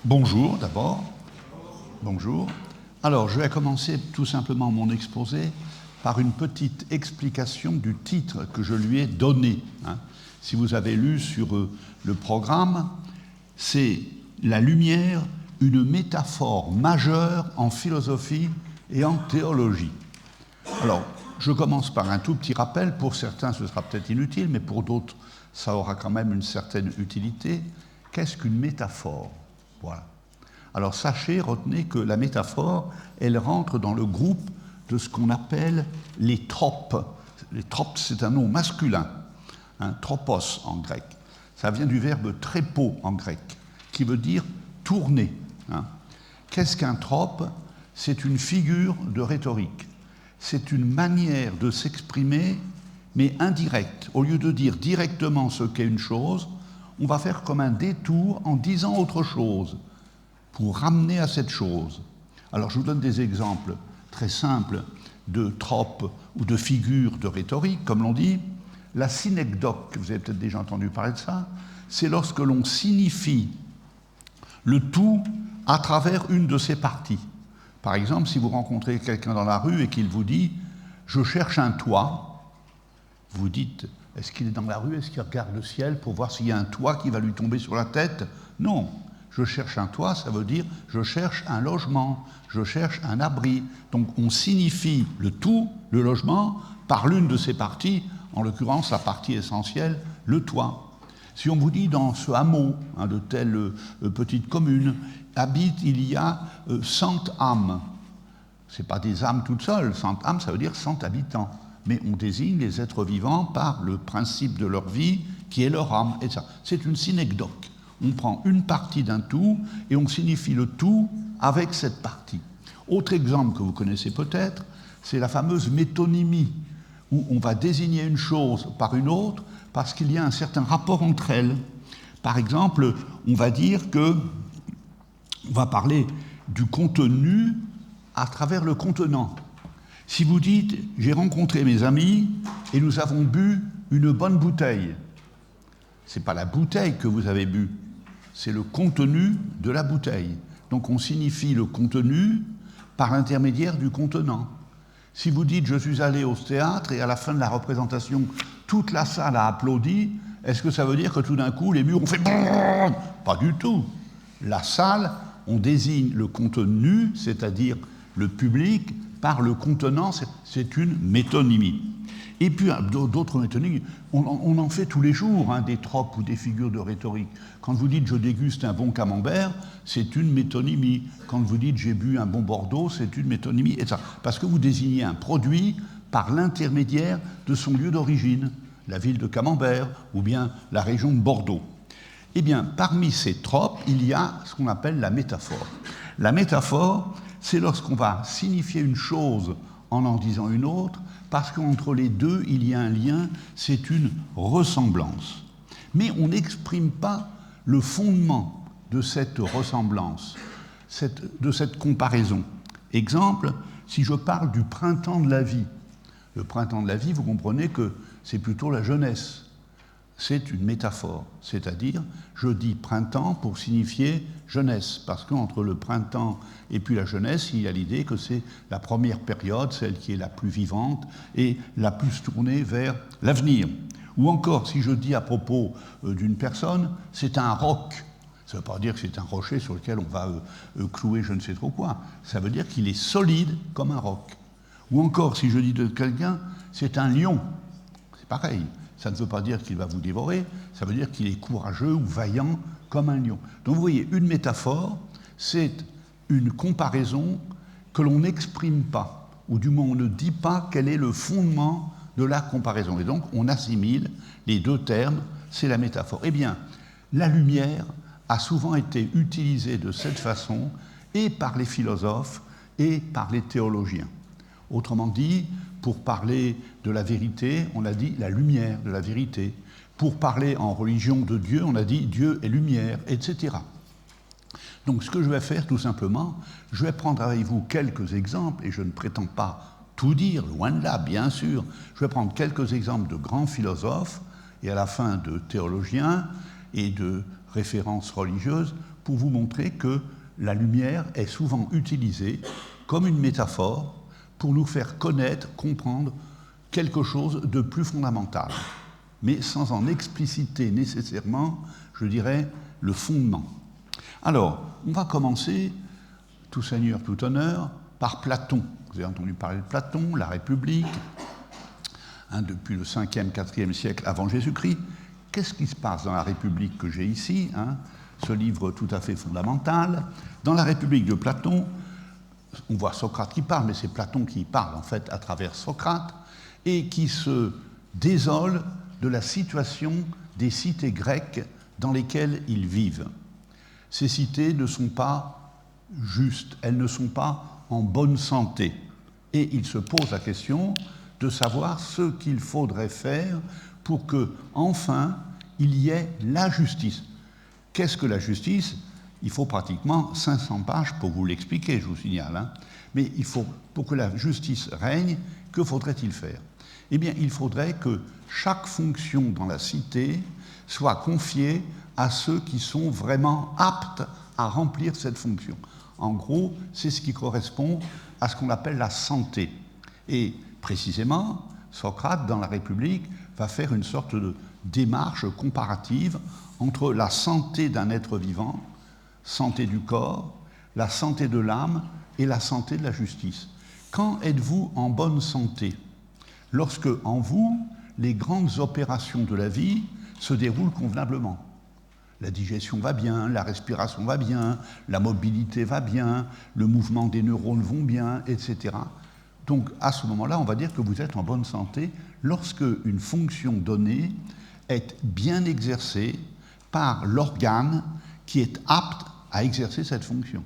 Bonjour d'abord. Bonjour. Alors, je vais commencer tout simplement mon exposé par une petite explication du titre que je lui ai donné. Si vous avez lu sur le programme, c'est « La lumière, une métaphore majeure en philosophie et en théologie ». Alors, je commence par un tout petit rappel. Pour certains, ce sera peut-être inutile, mais pour d'autres, ça aura quand même une certaine utilité. Qu'est-ce qu'une métaphore ? Voilà. Alors, sachez, retenez que la métaphore, elle rentre dans le groupe de ce qu'on appelle les tropes. Les tropes, c'est un nom masculin, tropos en grec. Ça vient du verbe trépo en grec, qui veut dire tourner. Qu'est-ce qu'un trope ? C'est une figure de rhétorique. C'est une manière de s'exprimer, mais indirecte. Au lieu de dire directement ce qu'est une chose, on va faire comme un détour en disant autre chose pour ramener à cette chose. Alors je vous donne des exemples très simples de tropes ou de figures de rhétorique, comme l'on dit. La synecdoque, vous avez peut-être déjà entendu parler de ça, c'est lorsque l'on signifie le tout à travers une de ses parties. Par exemple, si vous rencontrez quelqu'un dans la rue et qu'il vous dit « je cherche un toit », vous dites « est-ce qu'il est dans la rue, est-ce qu'il regarde le ciel pour voir s'il y a un toit qui va lui tomber sur la tête ?» Non, je cherche un toit, ça veut dire je cherche un logement, je cherche un abri. Donc on signifie le tout, le logement, par l'une de ses parties, en l'occurrence la partie essentielle, le toit. Si on vous dit dans ce hameau de telle petite commune, il y a 100 âmes. Ce n'est pas des âmes toutes seules, 100 âmes ça veut dire 100 habitants. Mais on désigne les êtres vivants par le principe de leur vie qui est leur âme. Et ça, c'est une synecdoque. On prend une partie d'un tout et on signifie le tout avec cette partie. Autre exemple que vous connaissez peut-être, c'est la fameuse métonymie, où on va désigner une chose par une autre parce qu'il y a un certain rapport entre elles. Par exemple, on va dire que on va parler du contenu à travers le contenant. Si vous dites « j'ai rencontré mes amis et nous avons bu une bonne bouteille », ce n'est pas la bouteille que vous avez bu, c'est le contenu de la bouteille. Donc on signifie le contenu par l'intermédiaire du contenant. Si vous dites « je suis allé au théâtre et à la fin de la représentation, toute la salle a applaudi », est-ce que ça veut dire que tout d'un coup les murs ont fait brrr ? Pas du tout. La salle, on désigne le contenu, c'est-à-dire le public, par le contenant, c'est une métonymie. Et puis d'autres métonymies, on en fait tous les jours, des tropes ou des figures de rhétorique. Quand vous dites « je déguste un bon camembert », c'est une métonymie. Quand vous dites « j'ai bu un bon Bordeaux », c'est une métonymie. Et ça, parce que vous désignez un produit par l'intermédiaire de son lieu d'origine, la ville de Camembert ou bien la région de Bordeaux. Eh bien, parmi ces tropes, il y a ce qu'on appelle la métaphore. La métaphore, c'est lorsqu'on va signifier une chose en disant une autre, parce qu'entre les deux, il y a un lien, c'est une ressemblance. Mais on n'exprime pas le fondement de cette ressemblance, de cette comparaison. Exemple, si je parle du printemps de la vie, le printemps de la vie, vous comprenez que c'est plutôt la jeunesse. C'est une métaphore, c'est-à-dire je dis printemps pour signifier jeunesse, parce qu'entre le printemps et puis la jeunesse, il y a l'idée que c'est la première période, celle qui est la plus vivante et la plus tournée vers l'avenir. Ou encore, si je dis à propos d'une personne, c'est un roc, ça ne veut pas dire que c'est un rocher sur lequel on va clouer je ne sais trop quoi, ça veut dire qu'il est solide comme un roc. Ou encore, si je dis de quelqu'un, c'est un lion, c'est pareil. Ça ne veut pas dire qu'il va vous dévorer, ça veut dire qu'il est courageux ou vaillant comme un lion. Donc vous voyez, une métaphore, c'est une comparaison que l'on n'exprime pas, ou du moins on ne dit pas quel est le fondement de la comparaison. Et donc on assimile les deux termes, c'est la métaphore. Eh bien, la lumière a souvent été utilisée de cette façon, et par les philosophes, et par les théologiens. Autrement dit, pour parler de la vérité, on a dit la lumière de la vérité. Pour parler en religion de Dieu, on a dit Dieu est lumière, etc. Donc ce que je vais faire tout simplement, je vais prendre avec vous quelques exemples, et je ne prétends pas tout dire, loin de là, bien sûr. Je vais prendre quelques exemples de grands philosophes, et à la fin de théologiens et de références religieuses, pour vous montrer que la lumière est souvent utilisée comme une métaphore pour nous faire connaître, comprendre quelque chose de plus fondamental, mais sans en expliciter nécessairement, je dirais, le fondement. Alors, on va commencer, tout seigneur, tout honneur, par Platon. Vous avez entendu parler de Platon, la République, depuis le 5e, 4e siècle avant Jésus-Christ. Qu'est-ce qui se passe dans la République que j'ai ici, ce livre tout à fait fondamental? Dans la République de Platon, on voit Socrate qui parle, mais c'est Platon qui parle en fait à travers Socrate, et qui se désole de la situation des cités grecques dans lesquelles ils vivent. Ces cités ne sont pas justes, elles ne sont pas en bonne santé. Et il se pose la question de savoir ce qu'il faudrait faire pour que, enfin, il y ait la justice. Qu'est-ce que la justice? Il faut pratiquement 500 pages pour vous l'expliquer, je vous signale. Mais pour que la justice règne, que faudrait-il faire? Eh bien, il faudrait que chaque fonction dans la cité soit confiée à ceux qui sont vraiment aptes à remplir cette fonction. En gros, c'est ce qui correspond à ce qu'on appelle la santé. Et précisément, Socrate, dans la République, va faire une sorte de démarche comparative entre la santé d'un être vivant, santé du corps, la santé de l'âme et la santé de la justice. Quand êtes-vous en bonne santé? Lorsque, en vous, les grandes opérations de la vie se déroulent convenablement. La digestion va bien, la respiration va bien, la mobilité va bien, le mouvement des neurones vont bien, etc. Donc, à ce moment-là, on va dire que vous êtes en bonne santé lorsque une fonction donnée est bien exercée par l'organe qui est apte à exercer cette fonction.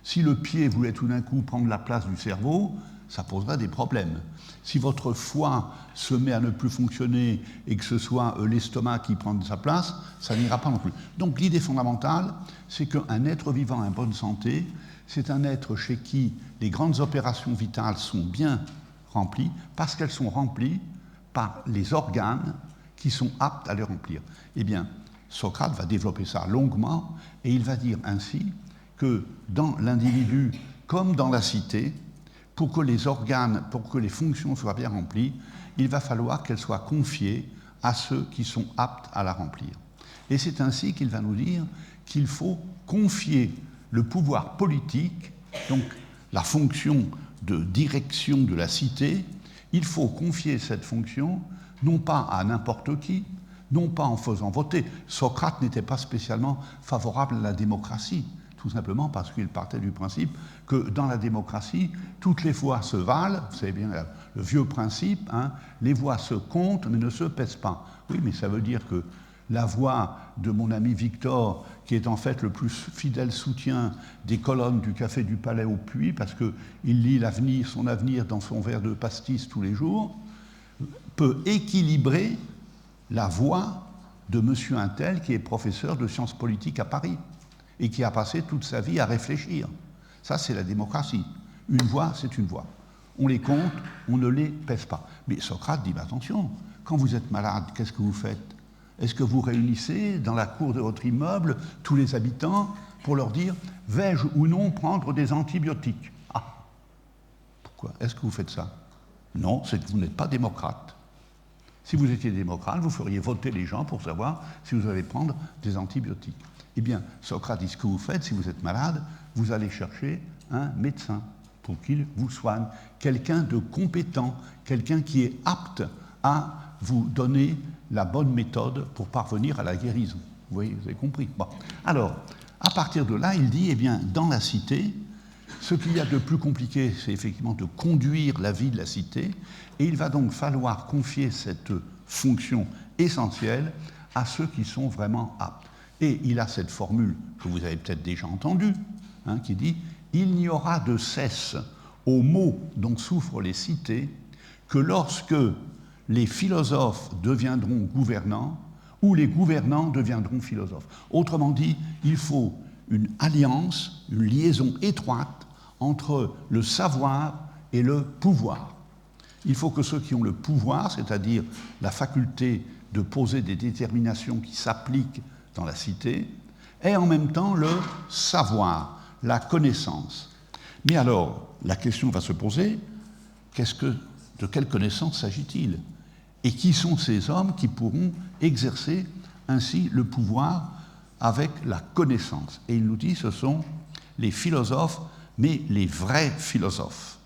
Si le pied voulait tout d'un coup prendre la place du cerveau, ça poserait des problèmes. Si votre foie se met à ne plus fonctionner et que ce soit l'estomac qui prend sa place, ça n'ira pas non plus. Donc l'idée fondamentale, c'est qu'un être vivant en bonne santé, c'est un être chez qui les grandes opérations vitales sont bien remplies parce qu'elles sont remplies par les organes qui sont aptes à les remplir. Eh bien, Socrate va développer ça longuement et il va dire ainsi que dans l'individu comme dans la cité, pour que les organes, pour que les fonctions soient bien remplies, il va falloir qu'elles soient confiées à ceux qui sont aptes à la remplir. Et c'est ainsi qu'il va nous dire qu'il faut confier le pouvoir politique, donc la fonction de direction de la cité, il faut confier cette fonction non pas à n'importe qui, non pas en faisant voter. Socrate n'était pas spécialement favorable à la démocratie, tout simplement parce qu'il partait du principe que dans la démocratie, toutes les voix se valent, vous savez bien le vieux principe, les voix se comptent mais ne se pèsent pas. Oui, mais ça veut dire que la voix de mon ami Victor, qui est en fait le plus fidèle soutien des colonnes du Café du Palais au Puy, parce qu'il lit son avenir dans son verre de pastis tous les jours, peut équilibrer la voix de monsieur Untel, qui est professeur de sciences politiques à Paris et qui a passé toute sa vie à réfléchir. Ça, c'est la démocratie. Une voix, c'est une voix. On les compte, on ne les pèse pas. Mais Socrate dit, attention, quand vous êtes malade, qu'est-ce que vous faites? Est-ce que vous réunissez dans la cour de votre immeuble tous les habitants pour leur dire « vais-je ou non prendre des antibiotiques ?» Ah, pourquoi? Est-ce que vous faites ça? Non, c'est que vous n'êtes pas démocrate. Si vous étiez démocrate, vous feriez voter les gens pour savoir si vous allez prendre des antibiotiques. Eh bien, Socrate dit ce que vous faites, si vous êtes malade, vous allez chercher un médecin pour qu'il vous soigne, quelqu'un de compétent, quelqu'un qui est apte à vous donner la bonne méthode pour parvenir à la guérison. Vous voyez, vous avez compris. Bon. Alors, à partir de là, il dit, eh bien, dans la cité, ce qu'il y a de plus compliqué, c'est effectivement de conduire la vie de la cité, et il va donc falloir confier cette fonction essentielle à ceux qui sont vraiment aptes. Et il a cette formule que vous avez peut-être déjà entendue, qui dit « Il n'y aura de cesse aux maux dont souffrent les cités que lorsque les philosophes deviendront gouvernants ou les gouvernants deviendront philosophes. » Autrement dit, il faut une alliance, une liaison étroite entre le savoir et le pouvoir. Il faut que ceux qui ont le pouvoir, c'est-à-dire la faculté de poser des déterminations qui s'appliquent dans la cité, est en même temps le savoir, la connaissance. Mais alors, la question va se poser, de quelle connaissance s'agit-il? Et qui sont ces hommes qui pourront exercer ainsi le pouvoir avec la connaissance? Et il nous dit, ce sont les philosophes, mais les vrais philosophes.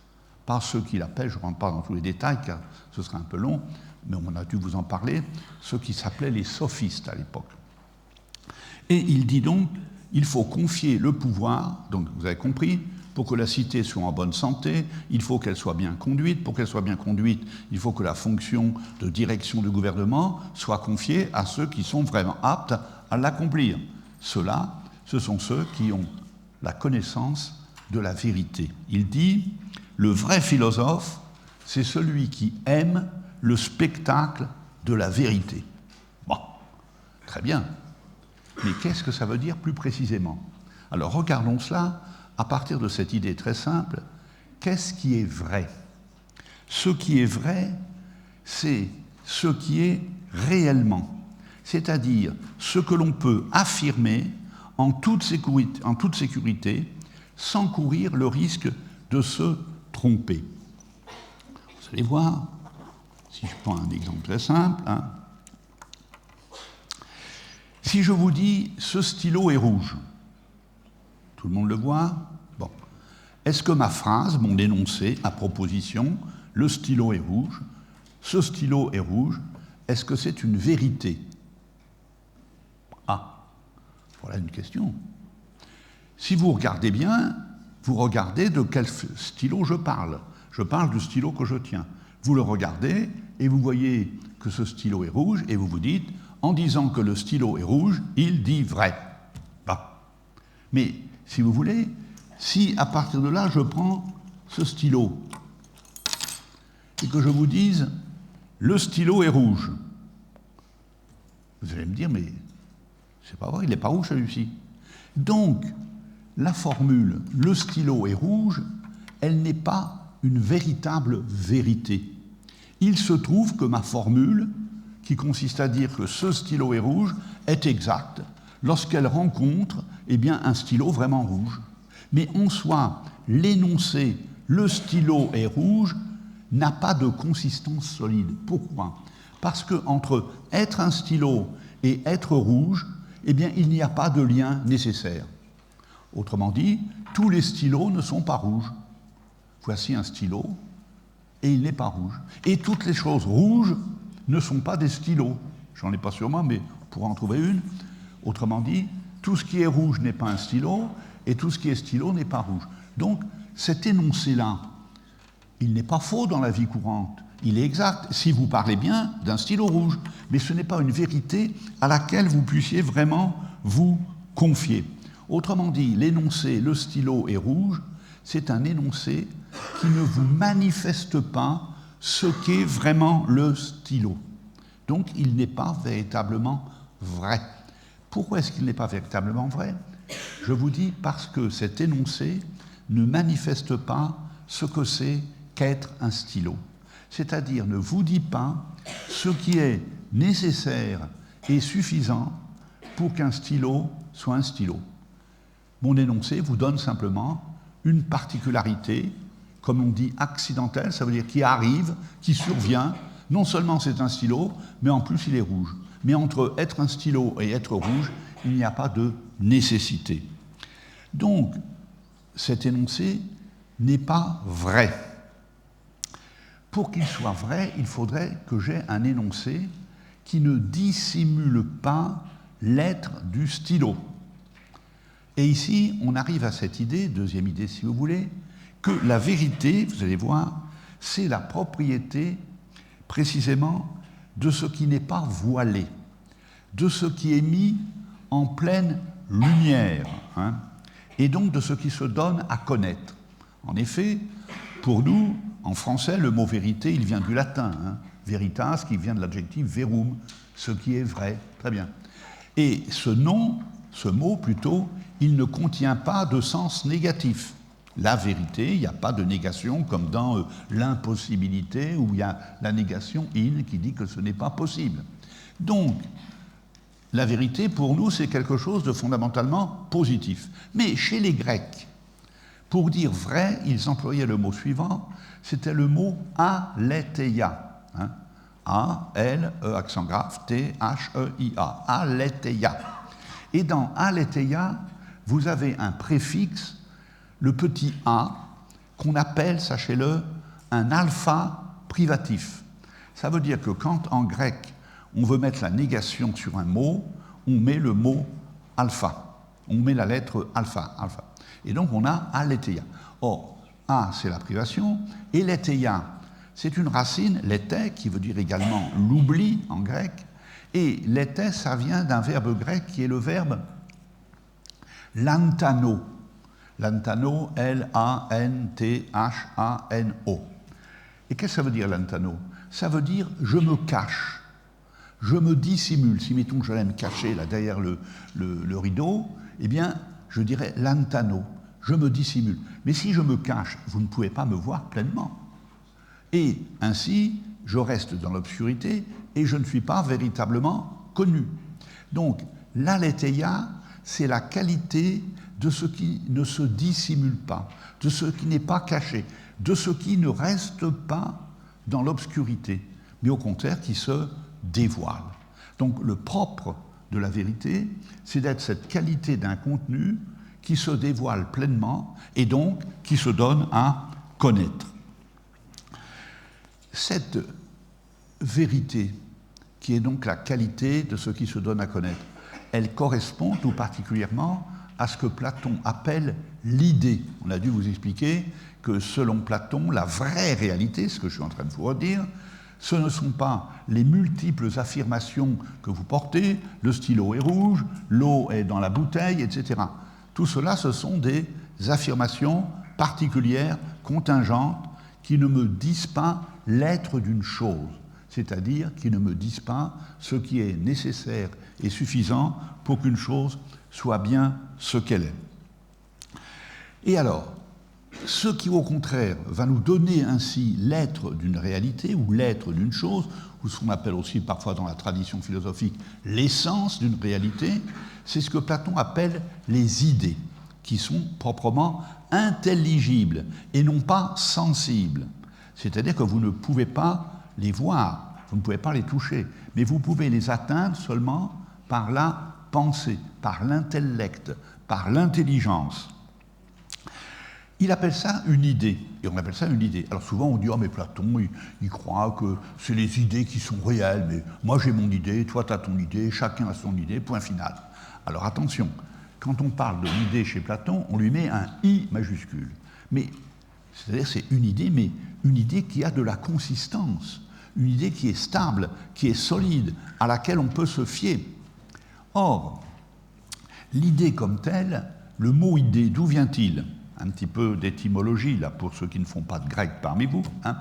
Pas ceux qu'il appelle, je ne rentre pas dans tous les détails car ce serait un peu long, mais on a dû vous en parler, ceux qui s'appelaient les sophistes à l'époque. Et il dit donc, il faut confier le pouvoir, donc vous avez compris, pour que la cité soit en bonne santé, il faut qu'elle soit bien conduite. Pour qu'elle soit bien conduite, il faut que la fonction de direction du gouvernement soit confiée à ceux qui sont vraiment aptes à l'accomplir. Ceux-là, ce sont ceux qui ont la connaissance de la vérité. Il dit, le vrai philosophe, c'est celui qui aime le spectacle de la vérité. Bon, très bien. Mais qu'est-ce que ça veut dire plus précisément? Alors regardons cela à partir de cette idée très simple. Qu'est-ce qui est vrai? Ce qui est vrai, c'est ce qui est réellement, c'est-à-dire ce que l'on peut affirmer en toute sécurité, sans courir le risque de se tromper. Vous allez voir, si je prends un exemple très simple, si je vous dis « ce stylo est rouge », tout le monde le voit? Bon. Est-ce que ma phrase, mon énoncé, ma proposition, « le stylo est rouge », ce stylo est rouge, est-ce que c'est une vérité? Ah, voilà une question. Si vous regardez bien, vous regardez de quel stylo je parle. Je parle du stylo que je tiens. Vous le regardez et vous voyez que ce stylo est rouge et vous vous dites, en disant que le stylo est rouge, il dit vrai. Bah. Mais si vous voulez, si à partir de là je prends ce stylo et que je vous dise le stylo est rouge, vous allez me dire mais c'est pas vrai, il n'est pas rouge celui-ci. Donc la formule le stylo est rouge, elle n'est pas une véritable vérité. Il se trouve que ma formule, qui consiste à dire que ce stylo est rouge, est exacte lorsqu'elle rencontre un stylo vraiment rouge. Mais en soi, l'énoncé « le stylo est rouge » n'a pas de consistance solide. Pourquoi? Parce qu'entre être un stylo et être rouge, il n'y a pas de lien nécessaire. Autrement dit, tous les stylos ne sont pas rouges. Voici un stylo, et il n'est pas rouge. Et toutes les choses rouges ne sont pas des stylos. J'en ai pas sur moi, mais on pourra en trouver une. Autrement dit, tout ce qui est rouge n'est pas un stylo, et tout ce qui est stylo n'est pas rouge. Donc, cet énoncé-là, il n'est pas faux dans la vie courante. Il est exact si vous parlez bien d'un stylo rouge. Mais ce n'est pas une vérité à laquelle vous puissiez vraiment vous confier. Autrement dit, l'énoncé « le stylo est rouge », c'est un énoncé qui ne vous manifeste pas ce qu'est vraiment le stylo. Donc, il n'est pas véritablement vrai. Pourquoi est-ce qu'il n'est pas véritablement vrai? Je vous dis parce que cet énoncé ne manifeste pas ce que c'est qu'être un stylo. C'est-à-dire ne vous dit pas ce qui est nécessaire et suffisant pour qu'un stylo soit un stylo. Mon énoncé vous donne simplement une particularité, comme on dit accidentelle, ça veut dire qui arrive, qui survient. Non seulement c'est un stylo, mais en plus il est rouge. Mais entre être un stylo et être rouge, il n'y a pas de nécessité. Donc, cet énoncé n'est pas vrai. Pour qu'il soit vrai, il faudrait que j'aie un énoncé qui ne dissimule pas l'être du stylo. Et ici, on arrive à cette idée, deuxième idée si vous voulez, que la vérité, vous allez voir, c'est la propriété précisément de ce qui n'est pas voilé, de ce qui est mis en pleine lumière, et donc de ce qui se donne à connaître. En effet, pour nous, en français, le mot vérité, il vient du latin, veritas, qui vient de l'adjectif verum, ce qui est vrai, très bien. Et ce mot plutôt, il ne contient pas de sens négatif. La vérité, il n'y a pas de négation comme dans l'impossibilité où il y a la négation in qui dit que ce n'est pas possible. Donc, la vérité, pour nous, c'est quelque chose de fondamentalement positif. Mais chez les Grecs, pour dire vrai, ils employaient le mot suivant, c'était le mot aletheia. Hein, A, L, E, accent grave, T, H, E, I, A. Aletheia. Et dans aletheia, vous avez un préfixe, le petit A, qu'on appelle, sachez-le, un alpha privatif. Ça veut dire que quand en grec, on veut mettre la négation sur un mot, on met le mot alpha. On met la lettre alpha. Et donc on a aletheia. Or, A, c'est la privation, et letheia, c'est une racine, lethé, qui veut dire également l'oubli en grec, et lethé, ça vient d'un verbe grec qui est le verbe lantano. Lantano, L-A-N-T-H-A-N-O. Et qu'est-ce que ça veut dire lantano? Ça veut dire je me cache, je me dissimule. Si mettons que j'allais me cacher là derrière le rideau, eh bien je dirais lantano, je me dissimule. Mais si je me cache, vous ne pouvez pas me voir pleinement. Et ainsi, je reste dans l'obscurité et je ne suis pas véritablement connu. Donc, l'aletheia, c'est la qualité de ce qui ne se dissimule pas, de ce qui n'est pas caché, de ce qui ne reste pas dans l'obscurité, mais au contraire qui se dévoile. Donc, le propre de la vérité, c'est d'être cette qualité d'un contenu qui se dévoile pleinement et donc qui se donne à connaître. Cette vérité, qui est donc la qualité de ce qui se donne à connaître, elle correspond tout particulièrement à ce que Platon appelle l'idée. On a dû vous expliquer que selon Platon, la vraie réalité, ce que je suis en train de vous redire, ce ne sont pas les multiples affirmations que vous portez, le stylo est rouge, l'eau est dans la bouteille, etc. Tout cela, ce sont des affirmations particulières, contingentes, qui ne me disent pas l'être d'une chose, c'est-à-dire qui ne me disent pas ce qui est nécessaire et suffisant pour qu'une chose soit bien ce qu'elle est. Et alors, ce qui au contraire va nous donner ainsi l'être d'une réalité ou l'être d'une chose, ou ce qu'on appelle aussi parfois dans la tradition philosophique l'essence d'une réalité, c'est ce que Platon appelle les idées, qui sont proprement intelligibles et non pas sensibles. C'est-à-dire que vous ne pouvez pas les voir, vous ne pouvez pas les toucher, mais vous pouvez les atteindre seulement par la pensée, par l'intellect, par l'intelligence. Il appelle ça une idée, et on appelle ça une idée. Alors souvent on dit « Oh mais Platon, il croit que c'est les idées qui sont réelles, mais moi j'ai mon idée, toi tu as ton idée, chacun a son idée, point final. » Alors attention, quand on parle de l'idée chez Platon, on lui met un « i » majuscule. Mais c'est-à-dire c'est une idée, mais une idée qui a de la consistance, une idée qui est stable, qui est solide, à laquelle on peut se fier. Or, l'idée comme telle, le mot idée, d'où vient-il? Un petit peu d'étymologie, là, pour ceux qui ne font pas de grec parmi vous. Hein.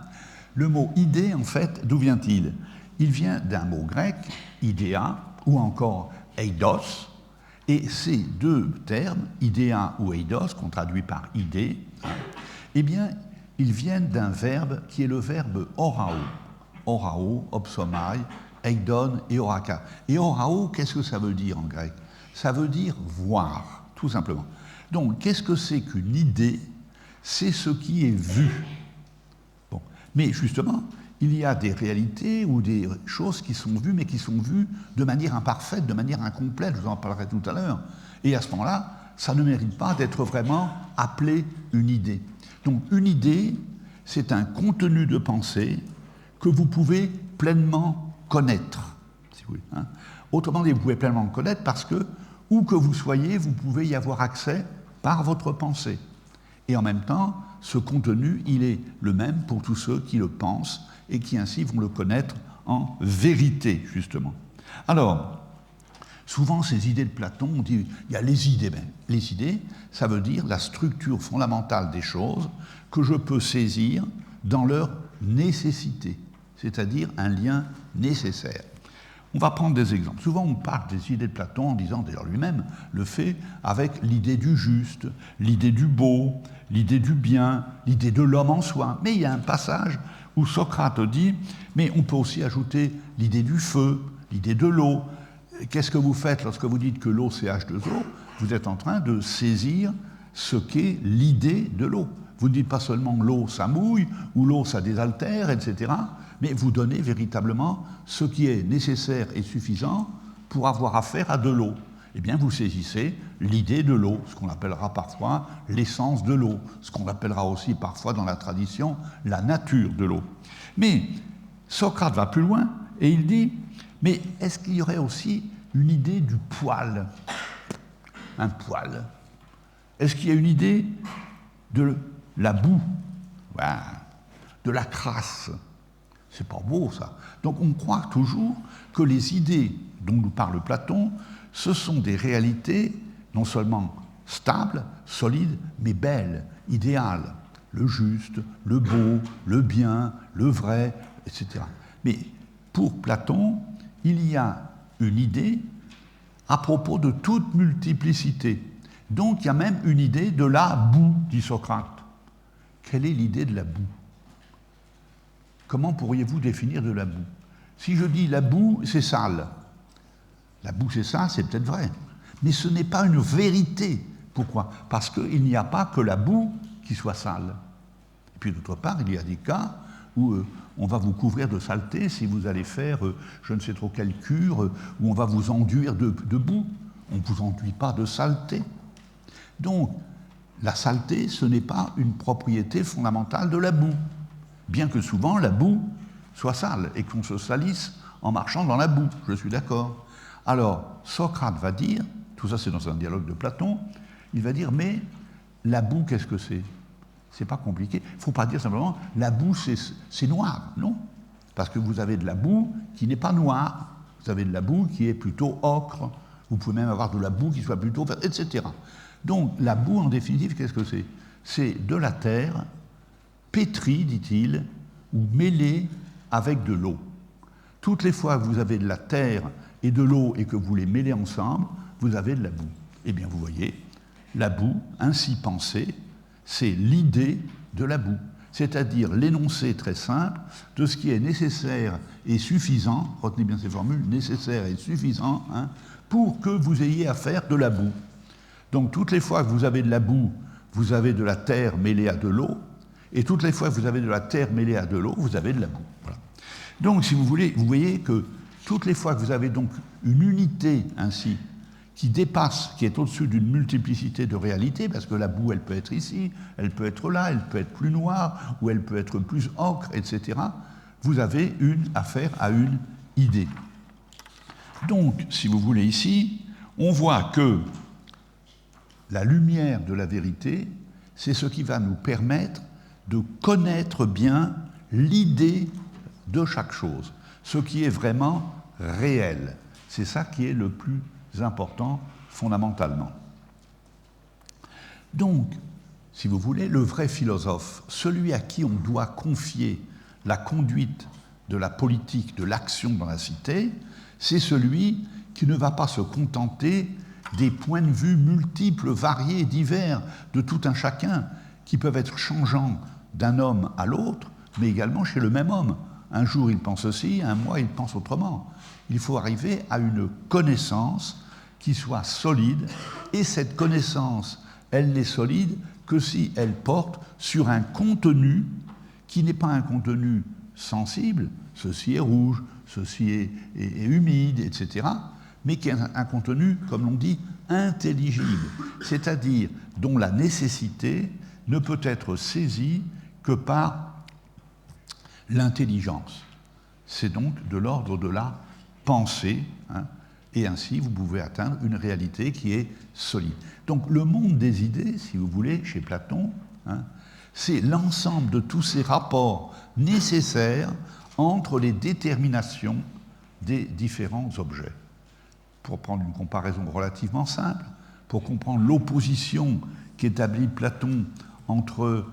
Le mot idée, en fait, d'où vient-il? Il vient d'un mot grec, idéa, ou encore eidos, et ces deux termes, idéa ou eidos, qu'on traduit par idée, eh bien, ils viennent d'un verbe qui est le verbe orao. Orao, opsomai, eidon et oraka. Et orao, qu'est-ce que ça veut dire en grec? Ça veut dire voir, tout simplement. Donc, qu'est-ce que c'est qu'une idée? C'est ce qui est vu. Bon. Mais justement, il y a des réalités ou des choses qui sont vues, mais qui sont vues de manière imparfaite, de manière incomplète, je vous en parlerai tout à l'heure. Et à ce moment-là, ça ne mérite pas d'être vraiment appelé une idée. Donc, une idée, c'est un contenu de pensée que vous pouvez pleinement connaître. Si vous voulez, hein. Autrement dit, vous pouvez pleinement connaître parce que, où que vous soyez, vous pouvez y avoir accès par votre pensée. Et en même temps, ce contenu, il est le même pour tous ceux qui le pensent et qui ainsi vont le connaître en vérité, justement. Alors, souvent, ces idées de Platon, on dit, il y a les idées même. Les idées, ça veut dire la structure fondamentale des choses que je peux saisir dans leur nécessité, c'est-à-dire un lien nécessaire. On va prendre des exemples. Souvent, on parle des idées de Platon en disant, d'ailleurs lui-même, le fait avec l'idée du juste, l'idée du beau, l'idée du bien, l'idée de l'homme en soi. Mais il y a un passage où Socrate dit, mais on peut aussi ajouter l'idée du feu, l'idée de l'eau. qu'est-ce que vous faites lorsque vous dites que l'eau c'est H2O? Vous êtes en train de saisir ce qu'est l'idée de l'eau. Vous ne dites pas seulement l'eau ça mouille, ou l'eau ça désaltère, etc., mais vous donnez véritablement ce qui est nécessaire et suffisant pour avoir affaire à de l'eau. Eh bien, vous saisissez l'idée de l'eau, ce qu'on appellera parfois l'essence de l'eau, ce qu'on appellera aussi parfois dans la tradition la nature de l'eau. Mais Socrate va plus loin et il dit, mais est-ce qu'il y aurait aussi une idée du poil? Un poil. Est-ce qu'il y a une idée de la boue? Ouais. De la crasse? C'est pas beau, ça. Donc on croit toujours que les idées dont nous parle Platon, ce sont des réalités non seulement stables, solides, mais belles, idéales. Le juste, le beau, le bien, le vrai, etc. Mais pour Platon, il y a une idée à propos de toute multiplicité. Donc il y a même une idée de la boue, dit Socrate. Quelle est l'idée de la boue? Comment pourriez-vous définir de la boue? Si je dis la boue, c'est sale. La boue, c'est ça, c'est peut-être vrai. Mais ce n'est pas une vérité. Pourquoi? Parce qu'il n'y a pas que la boue qui soit sale. Et puis d'autre part, il y a des cas où on va vous couvrir de saleté si vous allez faire je ne sais trop quelle cure, où on va vous enduire de boue. On ne vous enduit pas de saleté. Donc, la saleté, ce n'est pas une propriété fondamentale de la boue. Bien que souvent la boue soit sale et qu'on se salisse en marchant dans la boue, je suis d'accord. Alors, Socrate va dire, tout ça c'est dans un dialogue de Platon, il va dire, mais la boue, qu'est-ce que c'est? C'est pas compliqué. Il ne faut pas dire simplement, la boue c'est noir, non. Parce que vous avez de la boue qui n'est pas noire, vous avez de la boue qui est plutôt ocre, vous pouvez même avoir de la boue qui soit plutôt verte, etc. Donc, la boue, en définitive, qu'est-ce que c'est? C'est de la terre pétrie, dit-il, ou mêlée avec de l'eau. Toutes les fois que vous avez de la terre et de l'eau et que vous les mêlez ensemble, vous avez de la boue. Eh bien, vous voyez, la boue, ainsi pensée, c'est l'idée de la boue, c'est-à-dire l'énoncé très simple de ce qui est nécessaire et suffisant, retenez bien ces formules, nécessaire et suffisant, hein, pour que vous ayez affaire de la boue. Donc, toutes les fois que vous avez de la boue, vous avez de la terre mêlée à de l'eau, et toutes les fois que vous avez de la terre mêlée à de l'eau, vous avez de la boue. Voilà. Donc, si vous voulez, vous voyez que toutes les fois que vous avez donc une unité ainsi, qui dépasse, qui est au-dessus d'une multiplicité de réalités, parce que la boue, elle peut être ici, elle peut être là, elle peut être plus noire, ou elle peut être plus ocre, etc., vous avez une affaire à une idée. Donc, si vous voulez ici, on voit que la lumière de la vérité, c'est ce qui va nous permettre de connaître bien l'idée de chaque chose, ce qui est vraiment réel. C'est ça qui est le plus important fondamentalement. Donc, si vous voulez, le vrai philosophe, celui à qui on doit confier la conduite de la politique, de l'action dans la cité, c'est celui qui ne va pas se contenter des points de vue multiples, variés, divers de tout un chacun, qui peuvent être changeants d'un homme à l'autre, mais également chez le même homme. Un jour il pense ceci, un mois il pense autrement. Il faut arriver à une connaissance qui soit solide, et cette connaissance, elle n'est solide que si elle porte sur un contenu qui n'est pas un contenu sensible, ceci est rouge, ceci est humide, etc., mais qui est un contenu, comme l'on dit, intelligible, c'est-à-dire dont la nécessité ne peut être saisie que par l'intelligence. C'est donc de l'ordre de la pensée, hein, et ainsi vous pouvez atteindre une réalité qui est solide. Donc le monde des idées, si vous voulez, chez Platon, hein, c'est l'ensemble de tous ces rapports nécessaires entre les déterminations des différents objets. Pour prendre une comparaison relativement simple, pour comprendre l'opposition qu'établit Platon entre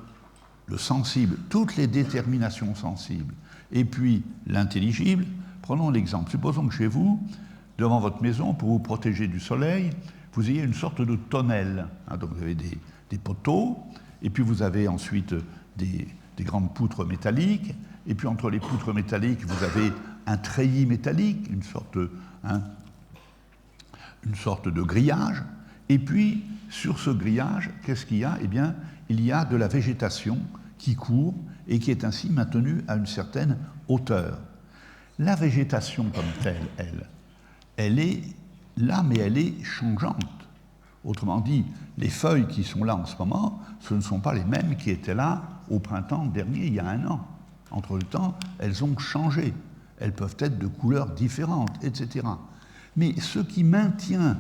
le sensible, toutes les déterminations sensibles, et puis l'intelligible, prenons l'exemple. Supposons que chez vous, devant votre maison, pour vous protéger du soleil, vous ayez une sorte de tonnelle. Hein, donc vous avez des poteaux, et puis vous avez ensuite des grandes poutres métalliques, et puis entre les poutres métalliques, vous avez un treillis métallique, une sorte une sorte de grillage, et puis sur ce grillage, qu'est-ce qu'il y a? Eh bien, il y a de la végétation qui court et qui est ainsi maintenue à une certaine hauteur. La végétation comme telle, elle est là, mais elle est changeante. Autrement dit, les feuilles qui sont là en ce moment, ce ne sont pas les mêmes qui étaient là au printemps dernier, il y a 1 an. Entre le temps, elles ont changé. Elles peuvent être de couleurs différentes, etc. Mais ce qui maintient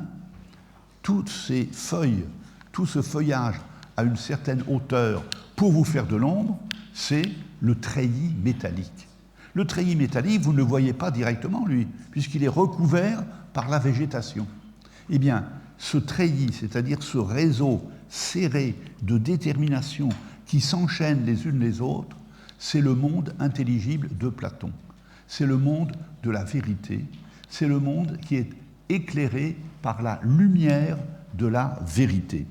toutes ces feuilles, tout ce feuillage à une certaine hauteur pour vous faire de l'ombre, c'est le treillis métallique. Le treillis métallique, vous ne le voyez pas directement, lui, puisqu'il est recouvert par la végétation. Eh bien, ce treillis, c'est-à-dire ce réseau serré de déterminations qui s'enchaînent les unes les autres, c'est le monde intelligible de Platon. C'est le monde de la vérité. C'est le monde qui est éclairé par la lumière de la vérité.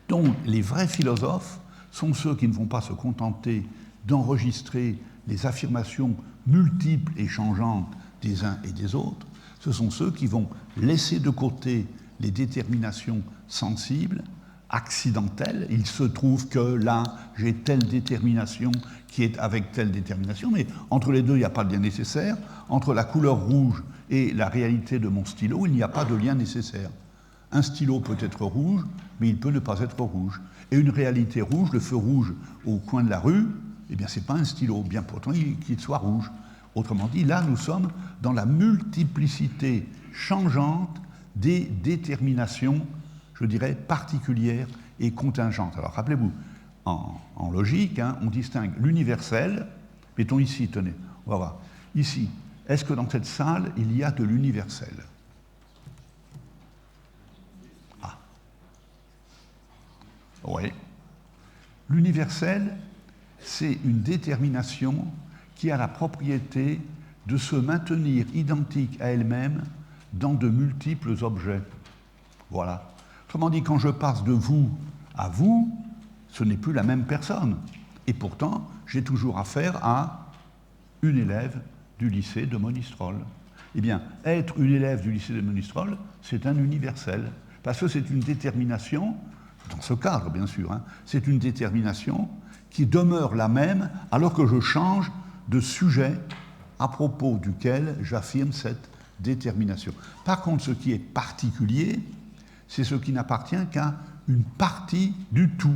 Donc, les vrais philosophes sont ceux qui ne vont pas se contenter d'enregistrer les affirmations multiples et changeantes des uns et des autres. Ce sont ceux qui vont laisser de côté les déterminations sensibles, accidentelles. Il se trouve que là, j'ai telle détermination qui est avec telle détermination, mais entre les deux, il n'y a pas de lien nécessaire. Entre la couleur rouge et la réalité de mon stylo, il n'y a pas de lien nécessaire. Un stylo peut être rouge, mais il peut ne pas être rouge. Et une réalité rouge, le feu rouge au coin de la rue, eh bien, ce n'est pas un stylo, bien pourtant qu'il soit rouge. Autrement dit, là, nous sommes dans la multiplicité changeante des déterminations, je dirais, particulières et contingentes. Alors, rappelez-vous, en logique, hein, on distingue l'universel. Mettons ici, tenez, on va voir. Ici, est-ce que dans cette salle, il y a de l'universel? Ah. Oui. L'universel, c'est une détermination qui a la propriété de se maintenir identique à elle-même dans de multiples objets. Voilà. Autrement dit, quand je passe de vous à vous, ce n'est plus la même personne. Et pourtant, j'ai toujours affaire à une élève du lycée de Monistrol. Eh bien, être une élève du lycée de Monistrol, c'est un universel. Parce que c'est une détermination, dans ce cadre bien sûr, hein, c'est une détermination qui demeure la même alors que je change de sujet à propos duquel j'affirme cette détermination. Par contre, ce qui est particulier, c'est ce qui n'appartient qu'à une partie du tout.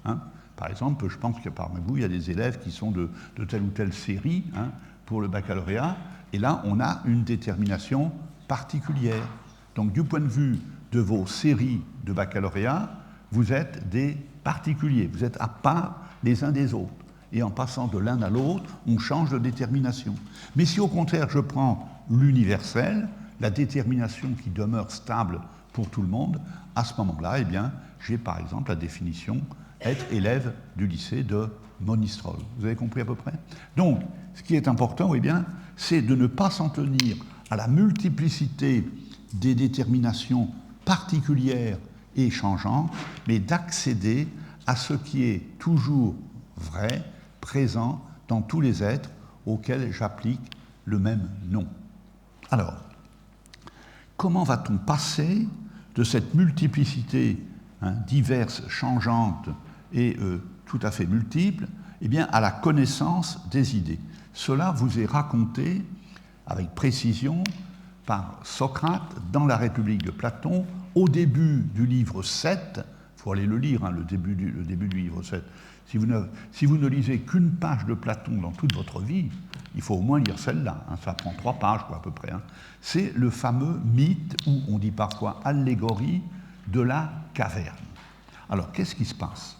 Hein. Par exemple, je pense que parmi vous, il y a des élèves qui sont de telle ou telle série hein, pour le baccalauréat, et là, on a une détermination particulière. Donc, du point de vue de vos séries de baccalauréat, vous êtes des particuliers, vous êtes à part les uns des autres. Et en passant de l'un à l'autre, on change de détermination. Mais si au contraire, je prends l'universel, la détermination qui demeure stable pour tout le monde, à ce moment-là, eh bien, j'ai par exemple la définition être élève du lycée de Monistrol. Vous avez compris à peu près? Donc, ce qui est important, eh bien, c'est de ne pas s'en tenir à la multiplicité des déterminations particulières et changeantes, mais d'accéder à ce qui est toujours vrai, présent dans tous les êtres auxquels j'applique le même nom. Alors, comment va-t-on passer de cette multiplicité diverse, changeante et tout à fait multiple, eh bien, à la connaissance des idées? Cela vous est raconté avec précision par Socrate dans la République de Platon, au début du livre 7, il faut aller le lire, hein, le début du livre 7. Si vous ne lisez qu'une page de Platon dans toute votre vie, il faut au moins lire celle-là, hein, ça prend 3 pages quoi, à peu près. Hein. C'est le fameux mythe, ou on dit parfois allégorie, de la caverne. Alors, qu'est-ce qui se passe?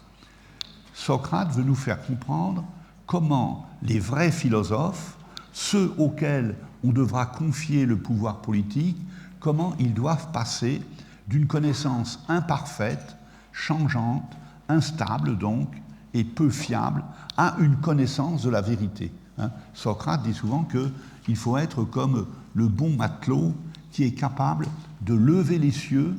Socrate veut nous faire comprendre comment les vrais philosophes, ceux auxquels on devra confier le pouvoir politique, comment ils doivent passer d'une connaissance imparfaite, changeante, instable donc, et peu fiable, à une connaissance de la vérité. Hein. Socrate dit souvent qu'il faut être comme le bon matelot qui est capable de lever les yeux,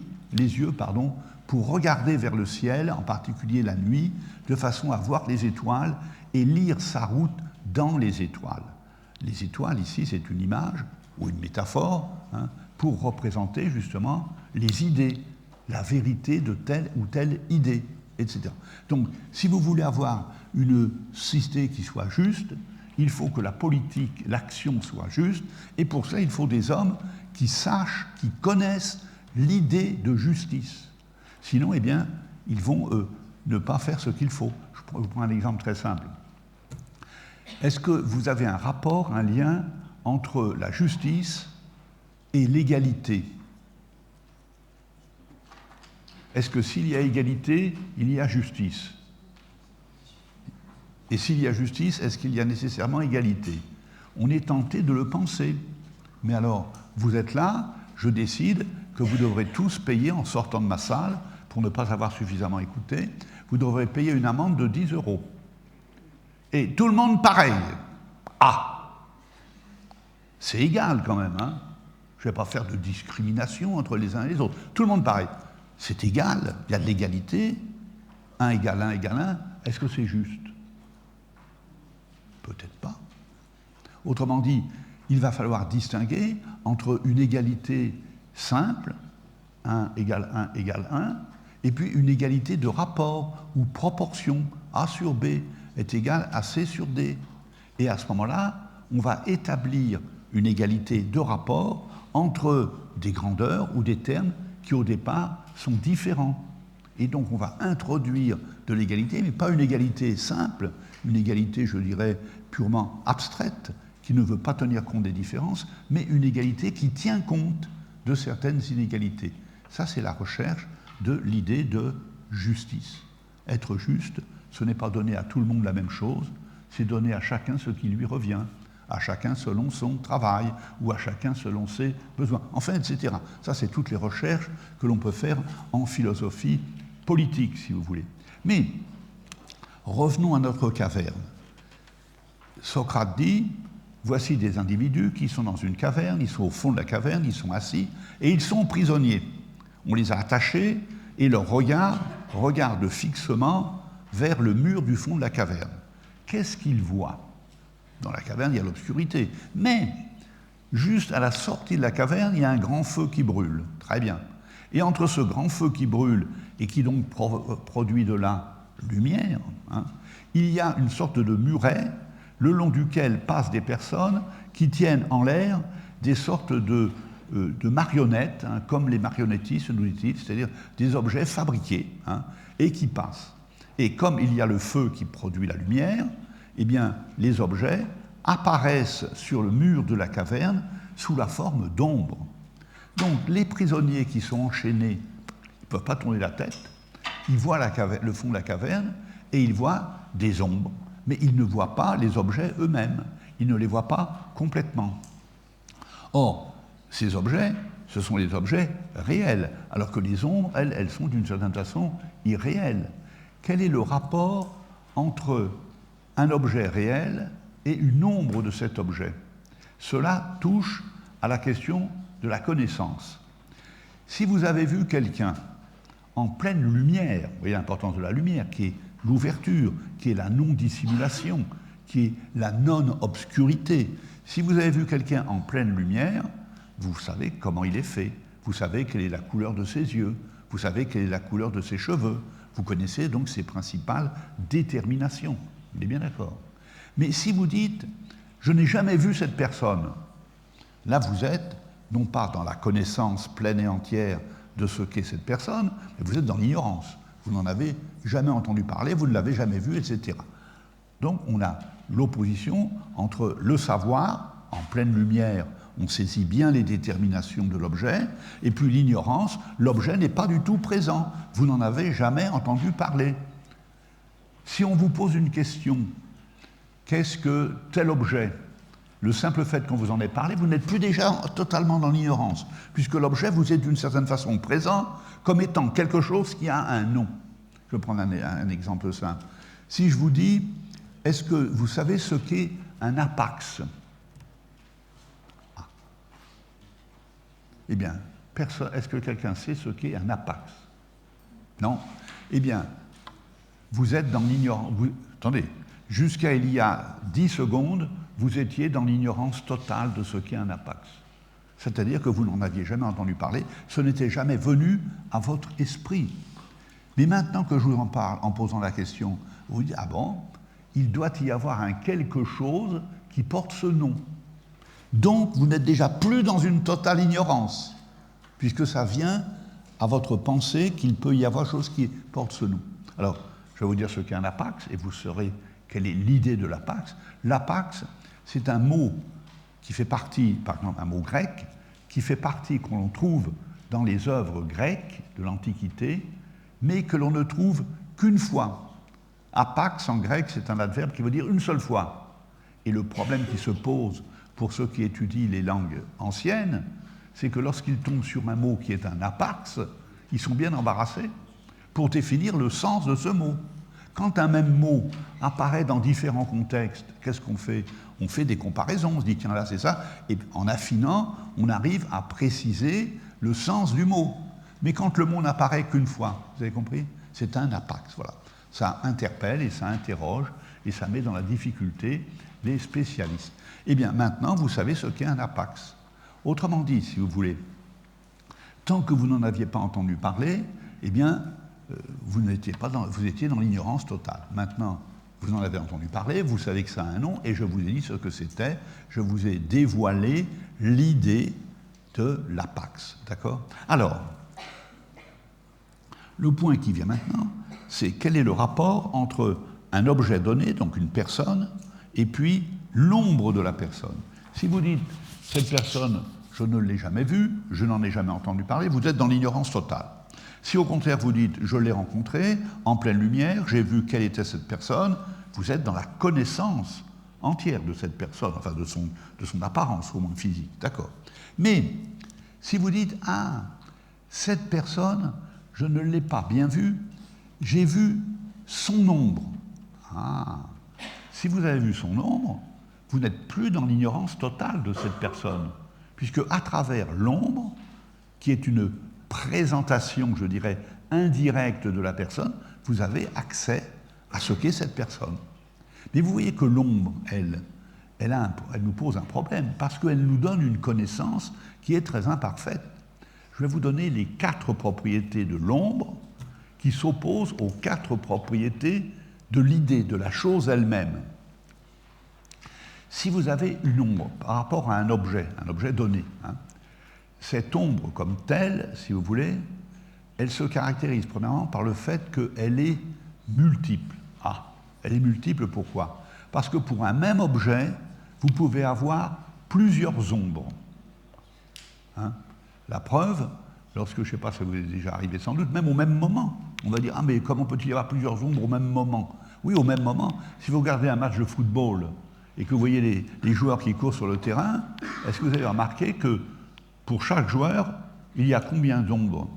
pour regarder vers le ciel, en particulier la nuit, de façon à voir les étoiles et lire sa route dans les étoiles. Les étoiles, ici, c'est une image ou une métaphore, hein, pour représenter justement les idées, la vérité de telle ou telle idée, etc. Donc, si vous voulez avoir une société qui soit juste, il faut que la politique, l'action soit juste, et pour cela, il faut des hommes qui sachent, qui connaissent l'idée de justice. Sinon, eh bien, ils vont ne pas faire ce qu'il faut. Je vous prends un exemple très simple. Est-ce que vous avez un rapport, un lien entre la justice et l'égalité? Est-ce que s'il y a égalité, il y a justice? Et s'il y a justice, est-ce qu'il y a nécessairement égalité? On est tenté de le penser. Mais alors, vous êtes là, je décide que vous devrez tous payer en sortant de ma salle, pour ne pas avoir suffisamment écouté, vous devrez payer une amende de 10 €. Et tout le monde pareil. Ah! C'est égal quand même, hein? Je ne vais pas faire de discrimination entre les uns et les autres. Tout le monde pareil. C'est égal, il y a de l'égalité. 1 égale 1 égale 1. Est-ce que c'est juste? Peut-être pas. Autrement dit, il va falloir distinguer entre une égalité simple, 1 égale 1 égale 1, et puis une égalité de rapport ou proportion. A sur B est égal à C sur D. Et à ce moment-là, on va établir une égalité de rapport entre des grandeurs ou des termes qui au départ sont différents. Et donc on va introduire de l'égalité, mais pas une égalité simple, une égalité, je dirais, purement abstraite, qui ne veut pas tenir compte des différences, mais une égalité qui tient compte de certaines inégalités. Ça, c'est la recherche de l'idée de justice. Être juste, ce n'est pas donner à tout le monde la même chose, c'est donner à chacun ce qui lui revient, à chacun selon son travail, ou à chacun selon ses besoins, enfin, etc. Ça, c'est toutes les recherches que l'on peut faire en philosophie politique, si vous voulez. Mais, revenons à notre caverne. Socrate dit, voici des individus qui sont dans une caverne, ils sont au fond de la caverne, ils sont assis, et ils sont prisonniers. On les a attachés, et leur regard regarde fixement vers le mur du fond de la caverne. Qu'est-ce qu'ils voient? Dans la caverne, il y a l'obscurité. Mais, juste à la sortie de la caverne, il y a un grand feu qui brûle. Très bien. Et entre ce grand feu qui brûle, et qui donc produit de la lumière, hein, il y a une sorte de muret, le long duquel passent des personnes qui tiennent en l'air des sortes de marionnettes, hein, comme les marionnettistes nous disent, c'est-à-dire des objets fabriqués, hein, et qui passent. Et comme il y a le feu qui produit la lumière, eh bien, les objets apparaissent sur le mur de la caverne sous la forme d'ombres. Donc, les prisonniers qui sont enchaînés ne peuvent pas tourner la tête, ils voient le fond de la caverne et ils voient des ombres, mais ils ne voient pas les objets eux-mêmes, ils ne les voient pas complètement. Or, ces objets, ce sont les objets réels, alors que les ombres, elles sont d'une certaine façon irréelles. Quel est le rapport entre un objet réel et une ombre de cet objet? Cela touche à la question de la connaissance. Si vous avez vu quelqu'un en pleine lumière, vous voyez l'importance de la lumière, qui est l'ouverture, qui est la non-dissimulation, qui est la non-obscurité. Si vous avez vu quelqu'un en pleine lumière, vous savez comment il est fait, vous savez quelle est la couleur de ses yeux, vous savez quelle est la couleur de ses cheveux, vous connaissez donc ses principales déterminations. On est bien d'accord. Mais si vous dites « je n'ai jamais vu cette personne », là vous êtes non pas dans la connaissance pleine et entière de ce qu'est cette personne, mais vous êtes dans l'ignorance. Vous n'en avez jamais entendu parler, vous ne l'avez jamais vu, etc. Donc on a l'opposition entre le savoir, en pleine lumière, on saisit bien les déterminations de l'objet, et puis l'ignorance, l'objet n'est pas du tout présent, vous n'en avez jamais entendu parler. Si on vous pose une question, qu'est-ce que tel objet? Le simple fait qu'on vous en ait parlé, vous n'êtes plus déjà totalement dans l'ignorance, puisque l'objet vous est d'une certaine façon présent comme étant quelque chose qui a un nom. Je vais prendre un exemple simple. Si je vous dis, est-ce que vous savez ce qu'est un apax? Eh bien, est-ce que quelqu'un sait ce qu'est un apax? Non? Eh bien, vous êtes dans l'ignorance. Attendez, jusqu'à il y a 10 secondes, vous étiez dans l'ignorance totale de ce qu'est un apax. C'est-à-dire que vous n'en aviez jamais entendu parler, ce n'était jamais venu à votre esprit. Mais maintenant que je vous en parle, en posant la question, vous vous dites, ah bon, il doit y avoir un quelque chose qui porte ce nom. Donc, vous n'êtes déjà plus dans une totale ignorance, puisque ça vient à votre pensée qu'il peut y avoir chose qui porte ce nom. Alors, je vais vous dire ce qu'est un apax, et vous saurez quelle est l'idée de l'apax. L'apax, c'est un mot qui fait partie, par exemple un mot grec, qui fait partie, qu'on trouve dans les œuvres grecques de l'Antiquité, mais que l'on ne trouve qu'une fois. Apax, en grec, c'est un adverbe qui veut dire une seule fois. Et le problème qui se pose pour ceux qui étudient les langues anciennes, c'est que lorsqu'ils tombent sur un mot qui est un apax, ils sont bien embarrassés pour définir le sens de ce mot. Quand un même mot apparaît dans différents contextes, qu'est-ce qu'on fait? On fait des comparaisons, on se dit tiens là c'est ça, et en affinant, on arrive à préciser le sens du mot. Mais quand le mot n'apparaît qu'une fois, vous avez compris? C'est un apax, voilà. Ça interpelle et ça interroge, et ça met dans la difficulté les spécialistes. Eh bien maintenant, vous savez ce qu'est un apax. Autrement dit, si vous voulez, tant que vous n'en aviez pas entendu parler, eh bien, vous étiez dans l'ignorance totale. Maintenant, vous en avez entendu parler, vous savez que ça a un nom, et je vous ai dit ce que c'était, je vous ai dévoilé l'idée de l'apax, d'accord? Alors, le point qui vient maintenant, c'est quel est le rapport entre un objet donné, donc une personne, et puis l'ombre de la personne. Si vous dites, cette personne, je ne l'ai jamais vue, je n'en ai jamais entendu parler, vous êtes dans l'ignorance totale. Si au contraire vous dites, je l'ai rencontré, en pleine lumière, j'ai vu quelle était cette personne, vous êtes dans la connaissance entière de cette personne, enfin de son apparence, au moins physique, d'accord. Mais si vous dites, ah, cette personne, je ne l'ai pas bien vue, j'ai vu son ombre. Ah, si vous avez vu son ombre, vous n'êtes plus dans l'ignorance totale de cette personne, puisque à travers l'ombre, qui est une présentation, je dirais, indirecte de la personne, vous avez accès à ce qu'est cette personne. Mais vous voyez que l'ombre, elle nous pose un problème, parce qu'elle nous donne une connaissance qui est très imparfaite. Je vais vous donner les 4 propriétés de l'ombre qui s'opposent aux 4 propriétés de l'idée, de la chose elle-même. Si vous avez une ombre par rapport à un objet donné, cette ombre comme telle, si vous voulez, elle se caractérise premièrement par le fait qu'elle est multiple. Ah, elle est multiple pourquoi? Parce que pour un même objet, vous pouvez avoir plusieurs ombres. La preuve, lorsque, je ne sais pas, ça vous est déjà arrivé sans doute, même au même moment, on va dire, ah mais comment peut-il y avoir plusieurs ombres au même moment? Oui, au même moment, si vous regardez un match de football et que vous voyez les joueurs qui courent sur le terrain, est-ce que vous avez remarqué que pour chaque joueur, il y a combien d'ombres?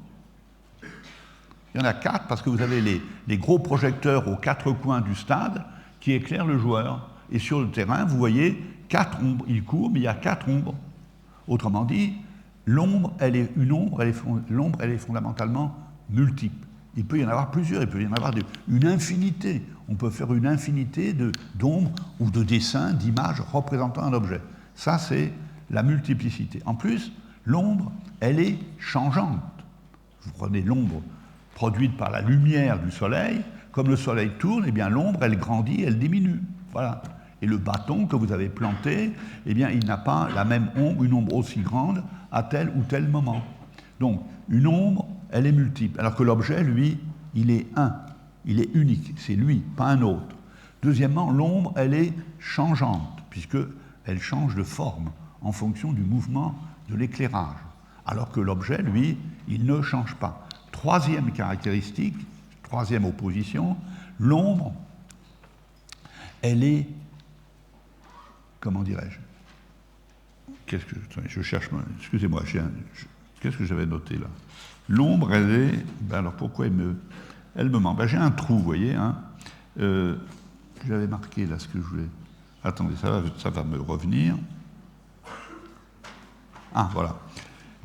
Il y en a 4 parce que vous avez les gros projecteurs aux 4 coins du stade qui éclairent le joueur. Et sur le terrain, vous voyez 4 ombres. Il court, mais il y a 4 ombres. Autrement dit, l'ombre, elle est fondamentalement multiple. Il peut y en avoir plusieurs, il peut y en avoir une infinité. On peut faire une infinité d'ombres ou de dessins, d'images représentant un objet. Ça, c'est la multiplicité. En plus, l'ombre, elle est changeante. Vous prenez l'ombre produite par la lumière du soleil, comme le soleil tourne, eh bien l'ombre, elle grandit, elle diminue. Voilà. Et le bâton que vous avez planté, eh bien, il n'a pas la même ombre, une ombre aussi grande à tel ou tel moment. Donc, une ombre, elle est multiple, alors que l'objet, lui, il est un, il est unique, c'est lui, pas un autre. Deuxièmement, l'ombre, elle est changeante, puisqu'elle change de forme en fonction du mouvement de l'éclairage, alors que l'objet, lui, il ne change pas. Troisième caractéristique, troisième opposition, l'ombre, elle est, comment dirais-je, je cherche, excusez-moi, qu'est-ce que j'avais noté là? L'ombre, elle est, alors pourquoi elle me manque? J'ai un trou, vous voyez, j'avais marqué là ce que je voulais. Attendez, ça va me revenir. Ah, voilà.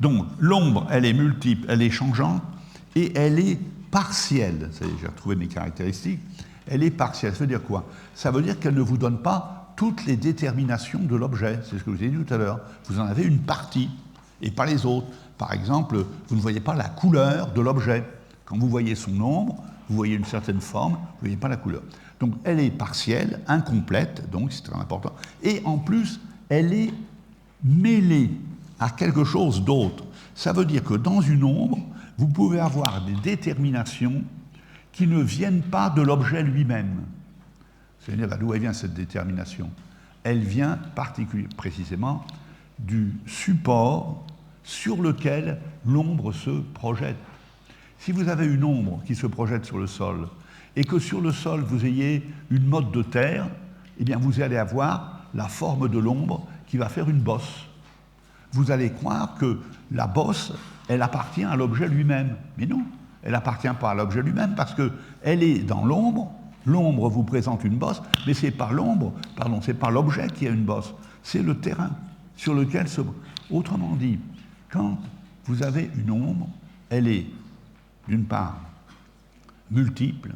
Donc, l'ombre, elle est multiple, elle est changeante, et elle est partielle. J'ai retrouvé mes caractéristiques. Elle est partielle. Ça veut dire quoi? Ça veut dire qu'elle ne vous donne pas toutes les déterminations de l'objet. C'est ce que je vous ai dit tout à l'heure. Vous en avez une partie. et pas les autres. Par exemple, vous ne voyez pas la couleur de l'objet. Quand vous voyez son ombre, vous voyez une certaine forme, vous ne voyez pas la couleur. Donc elle est partielle, incomplète, donc c'est très important. Et en plus, elle est mêlée à quelque chose d'autre. Ça veut dire que dans une ombre, vous pouvez avoir des déterminations qui ne viennent pas de l'objet lui-même. C'est-à-dire, d'où elle vient cette détermination? Elle vient précisément du support sur lequel l'ombre se projette. Si vous avez une ombre qui se projette sur le sol, et que sur le sol vous ayez une motte de terre, eh bien vous allez avoir la forme de l'ombre qui va faire une bosse. Vous allez croire que la bosse, elle appartient à l'objet lui-même. Mais non, elle n'appartient pas à l'objet lui-même parce qu'elle est dans l'ombre. L'ombre vous présente une bosse, mais c'est pas l'ombre, pardon, c'est pas l'objet qui a une bosse, c'est le terrain sur lequel se... Autrement dit, quand vous avez une ombre, elle est d'une part multiple,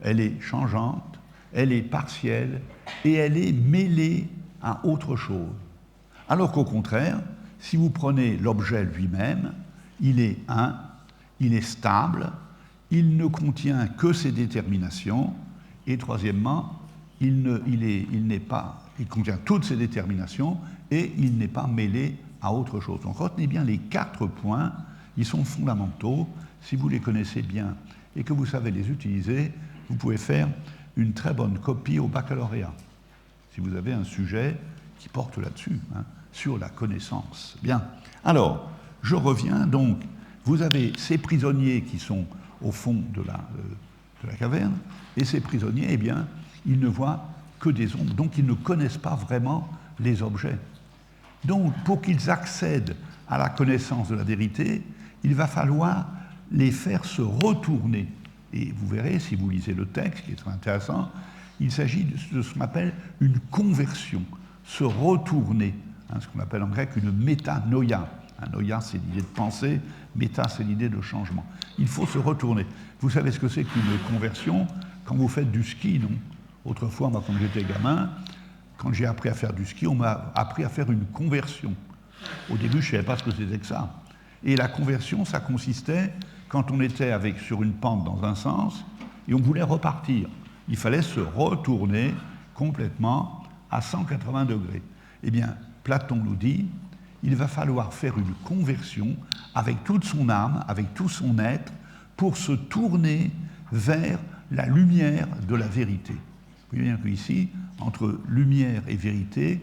elle est changeante, elle est partielle et elle est mêlée à autre chose. Alors qu'au contraire, si vous prenez l'objet lui-même, il est un, il est stable, il ne contient que ses déterminations, et troisièmement, il contient toutes ses déterminations et il n'est pas mêlé à autre chose. Donc retenez bien les 4 points, ils sont fondamentaux. Si vous les connaissez bien et que vous savez les utiliser, vous pouvez faire une très bonne copie au baccalauréat, si vous avez un sujet qui porte là-dessus, sur la connaissance. Bien. Alors, je reviens donc. Vous avez ces prisonniers qui sont au fond de la caverne, et ces prisonniers, eh bien, ils ne voient que des ombres, donc ils ne connaissent pas vraiment les objets. Donc, pour qu'ils accèdent à la connaissance de la vérité, il va falloir les faire se retourner. Et vous verrez, si vous lisez le texte, qui est très intéressant, il s'agit de ce qu'on appelle une conversion, se retourner, ce qu'on appelle en grec une métanoïa. Noïa, c'est l'idée de penser, méta, c'est l'idée de changement. Il faut se retourner. Vous savez ce que c'est qu'une conversion quand vous faites du ski, non? Autrefois, moi, quand j'étais gamin, quand j'ai appris à faire du ski, on m'a appris à faire une conversion. Au début, je ne savais pas ce que c'était que ça. Et la conversion, ça consistait, quand on était sur une pente dans un sens, et on voulait repartir. Il fallait se retourner complètement à 180 degrés. Eh bien, Platon nous dit, il va falloir faire une conversion avec toute son âme, avec tout son être, pour se tourner vers la lumière de la vérité. Vous voyez bien qu'ici, entre lumière et vérité,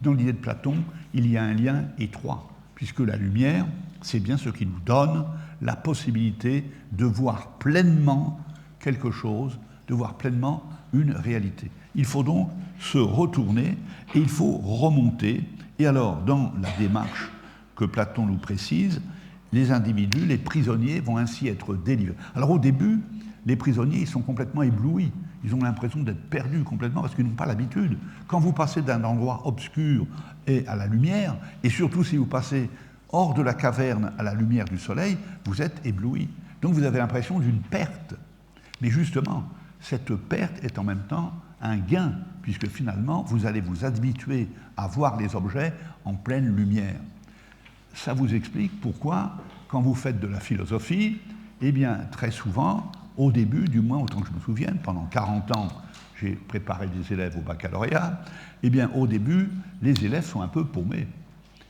dans l'idée de Platon, il y a un lien étroit, puisque la lumière, c'est bien ce qui nous donne la possibilité de voir pleinement quelque chose, de voir pleinement une réalité. Il faut donc se retourner et il faut remonter. Et alors, dans la démarche que Platon nous précise, les individus, les prisonniers vont ainsi être délivrés. Alors au début, les prisonniers, ils sont complètement éblouis. Ils ont l'impression d'être perdus complètement parce qu'ils n'ont pas l'habitude. Quand vous passez d'un endroit obscur et à la lumière, et surtout si vous passez hors de la caverne à la lumière du soleil, vous êtes éblouis. Donc vous avez l'impression d'une perte. Mais justement, cette perte est en même temps un gain, puisque finalement, vous allez vous habituer à voir les objets en pleine lumière. Ça vous explique pourquoi, quand vous faites de la philosophie, eh bien, très souvent, au début, du moins autant que je me souvienne, pendant 40 ans, j'ai préparé des élèves au baccalauréat, eh bien, au début, les élèves sont un peu paumés,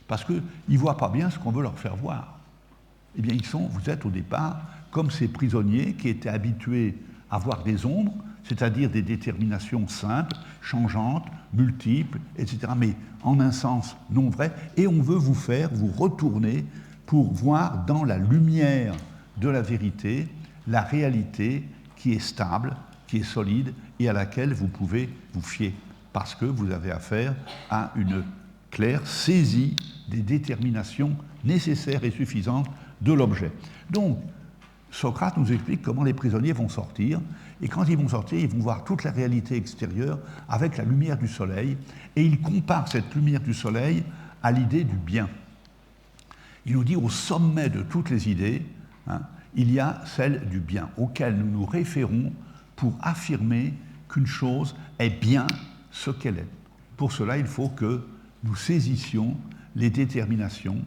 parce qu'ils ne voient pas bien ce qu'on veut leur faire voir. Eh bien, vous êtes au départ comme ces prisonniers qui étaient habitués à voir des ombres, c'est-à-dire des déterminations simples, changeantes, multiples, etc., mais en un sens non vrai, et on veut vous faire vous retourner pour voir dans la lumière de la vérité la réalité qui est stable, qui est solide et à laquelle vous pouvez vous fier, parce que vous avez affaire à une claire saisie des déterminations nécessaires et suffisantes de l'objet. Donc, Socrate nous explique comment les prisonniers vont sortir, et quand ils vont sortir, ils vont voir toute la réalité extérieure avec la lumière du soleil, et il compare cette lumière du soleil à l'idée du bien. Il nous dit au sommet de toutes les idées, il y a celle du bien, auquel nous nous référons pour affirmer qu'une chose est bien ce qu'elle est. Pour cela, il faut que nous saisissions les déterminations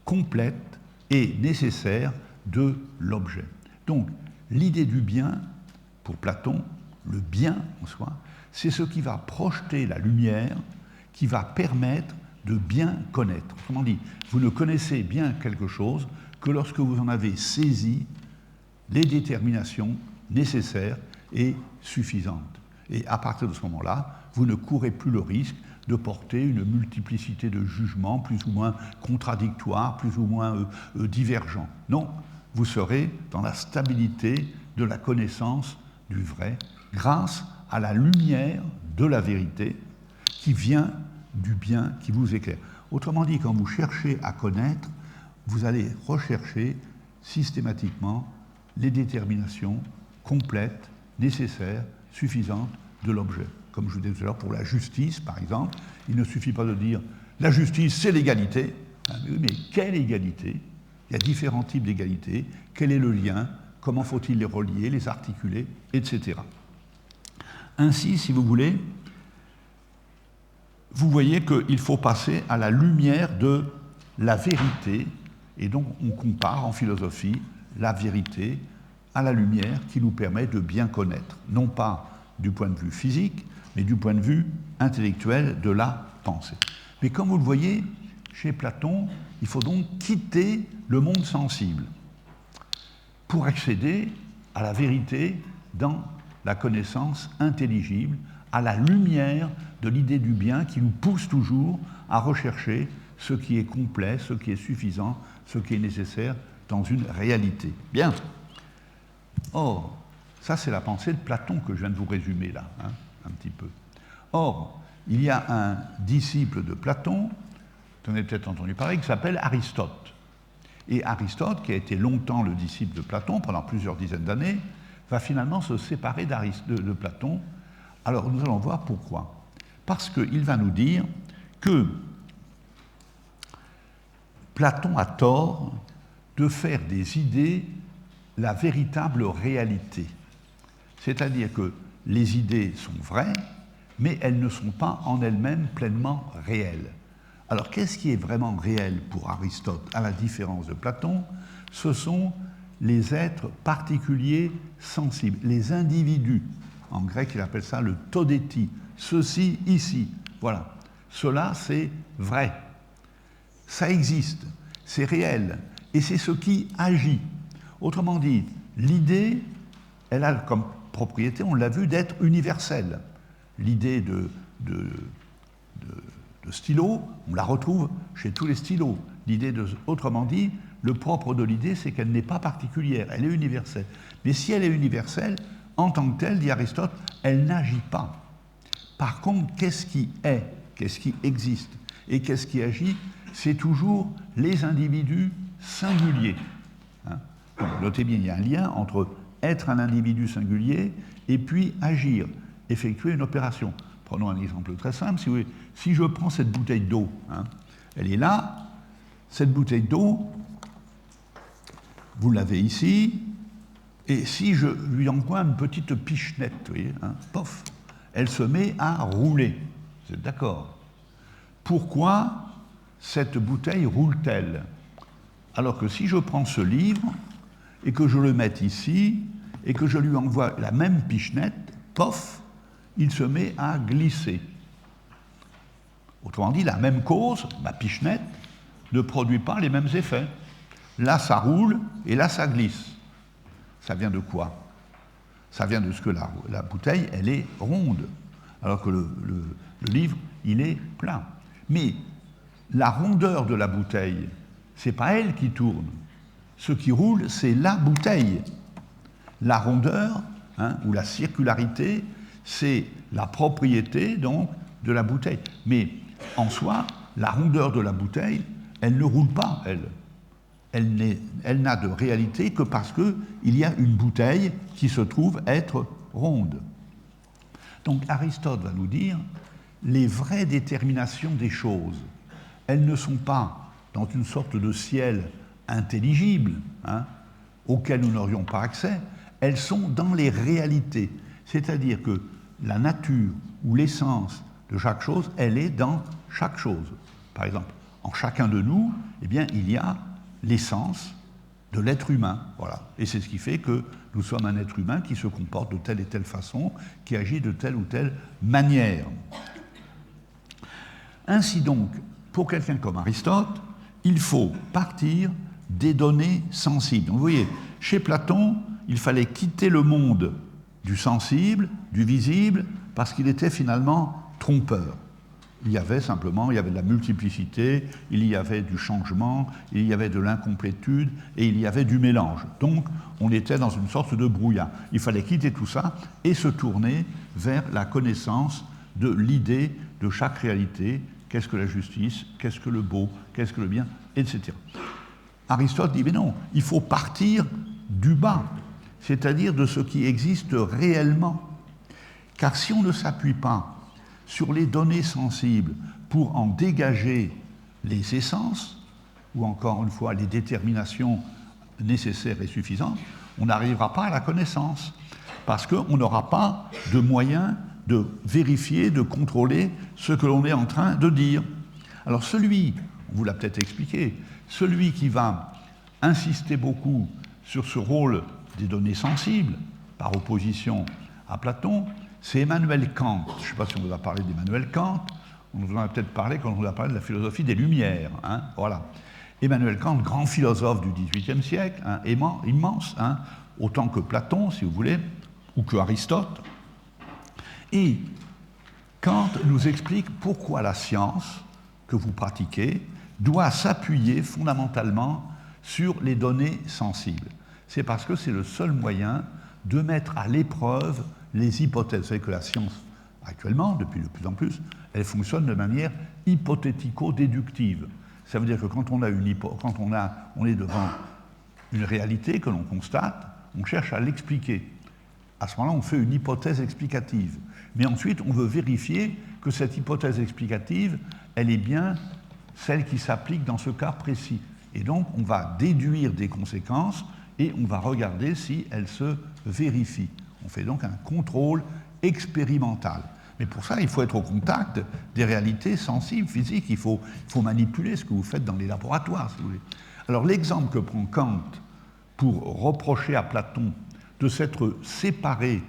complète et nécessaire de l'objet. Donc, l'idée du bien, pour Platon, le bien en soi, c'est ce qui va projeter la lumière, qui va permettre de bien connaître. Autrement dit, vous ne connaissez bien quelque chose que lorsque vous en avez saisi les déterminations nécessaires et suffisantes. Et à partir de ce moment-là, vous ne courez plus le risque de porter une multiplicité de jugements plus ou moins contradictoires, plus ou moins divergents. Non, vous serez dans la stabilité de la connaissance du vrai, grâce à la lumière de la vérité qui vient du bien qui vous éclaire. Autrement dit, quand vous cherchez à connaître, vous allez rechercher systématiquement les déterminations complètes, nécessaires, suffisantes de l'objet. Comme je vous disais tout à l'heure, pour la justice, par exemple, il ne suffit pas de dire « la justice, c'est l'égalité ». Mais quelle égalité? Il y a différents types d'égalité. Quel est le lien? Comment faut-il les relier, les articuler, etc. Ainsi, si vous voulez, vous voyez qu'il faut passer à la lumière de la vérité, et donc on compare en philosophie la vérité à la lumière qui nous permet de bien connaître, non pas du point de vue physique, mais du point de vue intellectuel de la pensée. Mais comme vous le voyez, chez Platon, il faut donc quitter le monde sensible pour accéder à la vérité dans la connaissance intelligible, à la lumière de l'idée du bien qui nous pousse toujours à rechercher ce qui est complet, ce qui est suffisant, ce qui est nécessaire dans une réalité. Bien. Or, ça c'est la pensée de Platon que je viens de vous résumer là, un petit peu. Or, il y a un disciple de Platon, vous en avez peut-être entendu parler, qui s'appelle Aristote. Et Aristote, qui a été longtemps le disciple de Platon, pendant plusieurs dizaines d'années, va finalement se séparer de Platon. Alors nous allons voir pourquoi. Parce qu'il va nous dire que Platon a tort de faire des idées la véritable réalité. C'est-à-dire que les idées sont vraies, mais elles ne sont pas en elles-mêmes pleinement réelles. Alors qu'est-ce qui est vraiment réel pour Aristote, à la différence de Platon? Ce sont les êtres particuliers sensibles, les individus. En grec, il appelle ça le todéti. Ceci, ici. Voilà. Cela, c'est vrai. Ça existe. C'est réel. Et c'est ce qui agit. Autrement dit, l'idée, elle a comme propriété, on l'a vu, d'être universelle. L'idée de stylo, on la retrouve chez tous les stylos. Autrement dit, le propre de l'idée, c'est qu'elle n'est pas particulière, elle est universelle. Mais si elle est universelle, en tant que telle, dit Aristote, elle n'agit pas. Par contre, qu'est-ce qui est? Qu'est-ce qui existe? Et qu'est-ce qui agit? C'est toujours les individus singuliers. Donc, notez bien, il y a un lien entre être un individu singulier et puis agir, effectuer une opération. Prenons un exemple très simple. Si je prends cette bouteille d'eau, elle est là, cette bouteille d'eau, vous l'avez ici, et si je lui envoie une petite pichenette, vous voyez, pof, elle se met à rouler. Vous êtes d'accord? Pourquoi cette bouteille roule-t-elle? Alors que si je prends ce livre et que je le mette ici et que je lui envoie la même pichenette, pof, il se met à glisser. Autrement dit, la même cause, ma pichenette, ne produit pas les mêmes effets. Là, ça roule et là, ça glisse. Ça vient de quoi? Ça vient de ce que la bouteille, elle est ronde, alors que le livre, il est plat. Mais la rondeur de la bouteille, c'est pas elle qui tourne. Ce qui roule, c'est la bouteille. La rondeur, ou la circularité, c'est la propriété, donc, de la bouteille. Mais, en soi, la rondeur de la bouteille, elle ne roule pas, elle. Elle n'a de réalité que parce qu'il y a une bouteille qui se trouve être ronde. Donc Aristote va nous dire, les vraies déterminations des choses, elles ne sont pas dans une sorte de ciel intelligible, auquel nous n'aurions pas accès, elles sont dans les réalités. C'est-à-dire que la nature ou l'essence de chaque chose, elle est dans chaque chose. Par exemple, en chacun de nous, eh bien, il y a l'essence de l'être humain. Voilà. Et c'est ce qui fait que nous sommes un être humain qui se comporte de telle et telle façon, qui agit de telle ou telle manière. Ainsi donc, pour quelqu'un comme Aristote, il faut partir des données sensibles. Donc vous voyez, chez Platon, il fallait quitter le monde du sensible, du visible, parce qu'il était finalement trompeur. Il y avait de la multiplicité, il y avait du changement, il y avait de l'incomplétude et il y avait du mélange. Donc, on était dans une sorte de brouillard. Il fallait quitter tout ça et se tourner vers la connaissance de l'idée de chaque réalité. Qu'est-ce que la justice? Qu'est-ce que le beau? Qu'est-ce que le bien? Etc. Aristote dit, mais non, il faut partir du bas, c'est-à-dire de ce qui existe réellement. Car si on ne s'appuie pas sur les données sensibles pour en dégager les essences, ou encore une fois les déterminations nécessaires et suffisantes, on n'arrivera pas à la connaissance, parce qu'on n'aura pas de moyens de vérifier, de contrôler ce que l'on est en train de dire. Alors celui, on vous l'a peut-être expliqué, celui qui va insister beaucoup sur ce rôle des données sensibles, par opposition à Platon, c'est Emmanuel Kant. Je ne sais pas si on vous a parlé d'Emmanuel Kant, on vous en a peut-être parlé quand on vous a parlé de la philosophie des Lumières. Hein, voilà. Emmanuel Kant, grand philosophe du XVIIIe siècle, hein, immense, hein, autant que Platon, si vous voulez, ou que Aristote. Et Kant nous explique pourquoi la science que vous pratiquez doit s'appuyer fondamentalement sur les données sensibles. C'est parce que c'est le seul moyen de mettre à l'épreuve les hypothèses. Vous savez que la science, actuellement, depuis de plus en plus, elle fonctionne de manière hypothético-déductive. Ça veut dire que quand on est devant une réalité que l'on constate, on cherche à l'expliquer. À ce moment-là, on fait une hypothèse explicative. Mais ensuite, on veut vérifier que cette hypothèse explicative, elle est bien celle qui s'applique dans ce cas précis. Et donc, on va déduire des conséquences et on va regarder si elles se vérifient. On fait donc un contrôle expérimental. Mais pour ça, il faut être au contact des réalités sensibles, physiques. Il faut manipuler ce que vous faites dans les laboratoires, si vous voulez. Alors, l'exemple que prend Kant pour reprocher à Platon de s'être séparé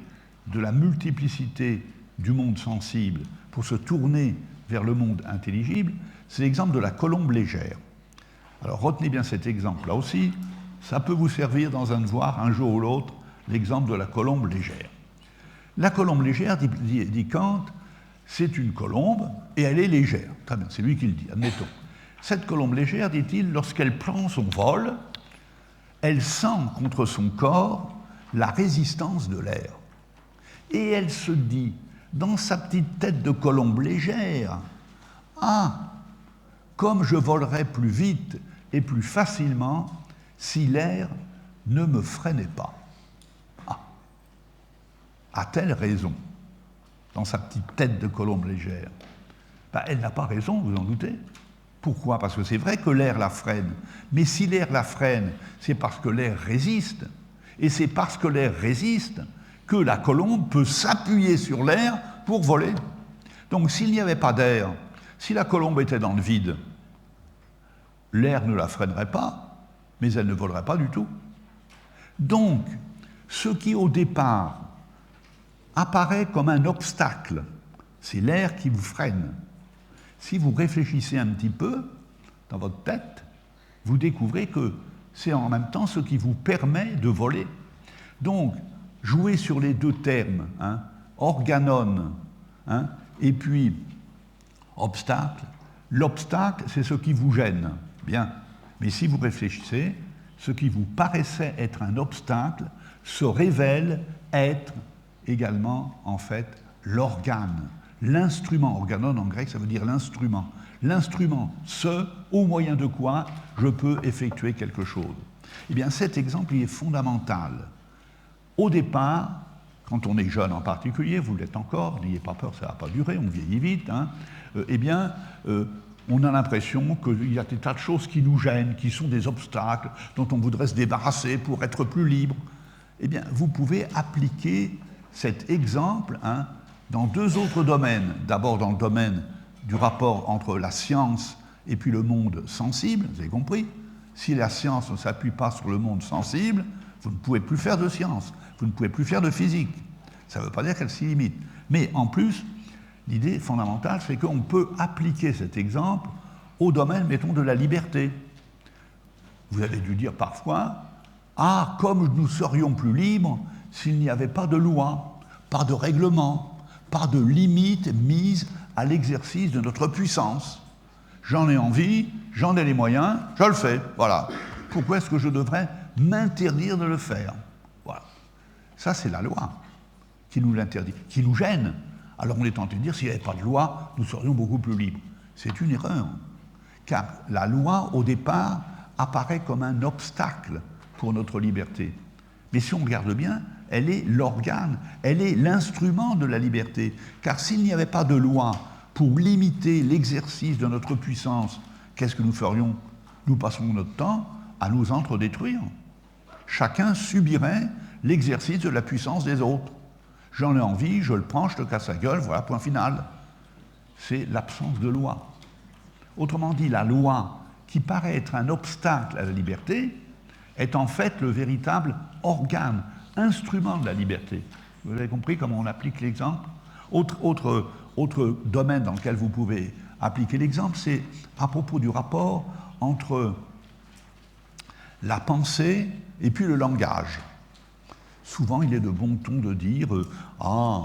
de la multiplicité du monde sensible pour se tourner vers le monde intelligible, c'est l'exemple de la colombe légère. Alors, retenez bien cet exemple-là aussi. Ça peut vous servir dans un devoir, un jour ou l'autre, l'exemple de la colombe légère. La colombe légère, dit Kant, c'est une colombe et elle est légère. Très bien, c'est lui qui le dit, admettons. Cette colombe légère, dit-il, lorsqu'elle prend son vol, elle sent contre son corps la résistance de l'air. Et elle se dit, dans sa petite tête de colombe légère, « Ah, comme je volerais plus vite et plus facilement si l'air ne me freinait pas. » A-t-elle raison dans sa petite tête de colombe légère? Elle n'a pas raison, vous en doutez. Pourquoi? Parce que c'est vrai que l'air la freine. Mais si l'air la freine, c'est parce que l'air résiste. Et c'est parce que l'air résiste que la colombe peut s'appuyer sur l'air pour voler. Donc s'il n'y avait pas d'air, si la colombe était dans le vide, l'air ne la freinerait pas, mais elle ne volerait pas du tout. Donc, ce qui au départ apparaît comme un obstacle, c'est l'air qui vous freine. Si vous réfléchissez un petit peu dans votre tête, vous découvrez que c'est en même temps ce qui vous permet de voler. Donc, jouez sur les deux termes, hein, organon, hein, et puis obstacle. L'obstacle, c'est ce qui vous gêne. Bien. Mais si vous réfléchissez, ce qui vous paraissait être un obstacle se révèle être également, en fait, l'organe, l'instrument. Organon, en grec, ça veut dire l'instrument. L'instrument, ce au moyen de quoi je peux effectuer quelque chose. Eh bien, cet exemple, il est fondamental. Au départ, quand on est jeune en particulier, vous l'êtes encore, n'ayez pas peur, ça ne va pas durer, on vieillit vite, hein, on a l'impression qu'il y a des tas de choses qui nous gênent, qui sont des obstacles, dont on voudrait se débarrasser pour être plus libre. Eh bien, vous pouvez appliquer cet exemple, dans deux autres domaines. D'abord dans le domaine du rapport entre la science et puis le monde sensible, vous avez compris. Si la science ne s'appuie pas sur le monde sensible, vous ne pouvez plus faire de science, vous ne pouvez plus faire de physique. Ça ne veut pas dire qu'elle s'y limite. Mais en plus, l'idée fondamentale, c'est qu'on peut appliquer cet exemple au domaine, mettons, de la liberté. Vous avez dû dire parfois, ah, comme nous serions plus libres s'il n'y avait pas de loi, pas de règlement, pas de limite mise à l'exercice de notre puissance. J'en ai envie, j'en ai les moyens, je le fais, voilà. Pourquoi est-ce que je devrais m'interdire de le faire? Voilà. Ça, c'est la loi qui nous l'interdit, qui nous gêne. Alors on est tenté de dire, s'il n'y avait pas de loi, nous serions beaucoup plus libres. C'est une erreur, car la loi, au départ, apparaît comme un obstacle pour notre liberté. Mais si on regarde bien, elle est l'organe, elle est l'instrument de la liberté. Car s'il n'y avait pas de loi pour limiter l'exercice de notre puissance, qu'est-ce que nous ferions? Nous passerions notre temps à nous entre-détruire. Chacun subirait l'exercice de la puissance des autres. J'en ai envie, je le prends, je te casse la gueule, voilà, point final. C'est l'absence de loi. Autrement dit, la loi, qui paraît être un obstacle à la liberté, est en fait le véritable organe, instrument de la liberté. Vous avez compris comment on applique l'exemple? Autre domaine dans lequel vous pouvez appliquer l'exemple, c'est à propos du rapport entre la pensée et puis le langage. Souvent, il est de bon ton de dire « Ah,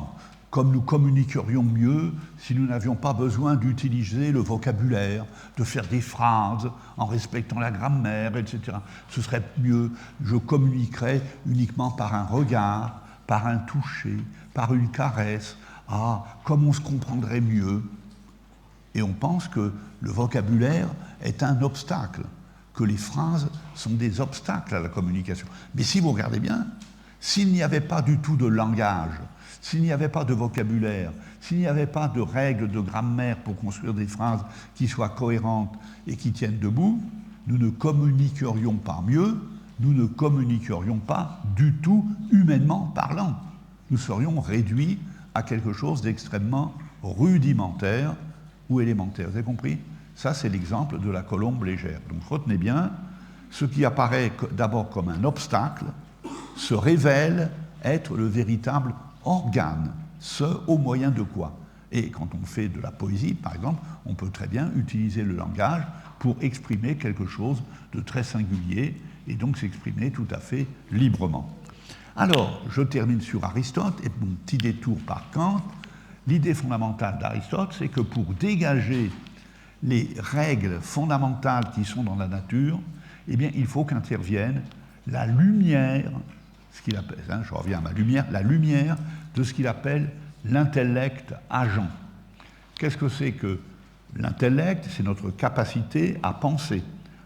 comme nous communiquerions mieux si nous n'avions pas besoin d'utiliser le vocabulaire, de faire des phrases en respectant la grammaire, etc. Ce serait mieux, je communiquerais uniquement par un regard, par un toucher, par une caresse. Ah, comme on se comprendrait mieux. » Et on pense que le vocabulaire est un obstacle, que les phrases sont des obstacles à la communication. Mais si vous regardez bien, s'il n'y avait pas du tout de langage, s'il n'y avait pas de vocabulaire, s'il n'y avait pas de règles de grammaire pour construire des phrases qui soient cohérentes et qui tiennent debout, nous ne communiquerions pas mieux, nous ne communiquerions pas du tout humainement parlant. Nous serions réduits à quelque chose d'extrêmement rudimentaire ou élémentaire. Vous avez compris? Ça, c'est l'exemple de la colombe légère. Donc retenez bien, ce qui apparaît d'abord comme un obstacle se révèle être le véritable organe, ce au moyen de quoi? Et quand on fait de la poésie, par exemple, on peut très bien utiliser le langage pour exprimer quelque chose de très singulier et donc s'exprimer tout à fait librement. Alors, je termine sur Aristote et mon petit détour par Kant. L'idée fondamentale d'Aristote, c'est que pour dégager les règles fondamentales qui sont dans la nature, eh bien, il faut qu'intervienne la lumière, ce qu'il appelle, je reviens à ma lumière, la lumière de ce qu'il appelle l'intellect agent. Qu'est-ce que c'est que l'intellect? C'est notre capacité à penser,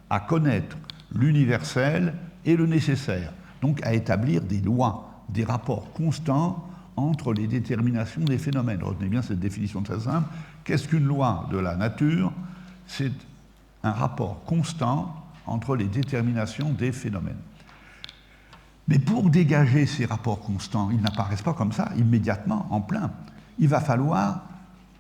à connaître l'universel et le nécessaire, donc à établir des lois, des rapports constants entre les déterminations des phénomènes. Retenez bien cette définition très simple. Qu'est-ce qu'une loi de la nature? C'est un rapport constant entre les déterminations des phénomènes. Mais pour dégager ces rapports constants, ils n'apparaissent pas comme ça, immédiatement, en plein. Il va falloir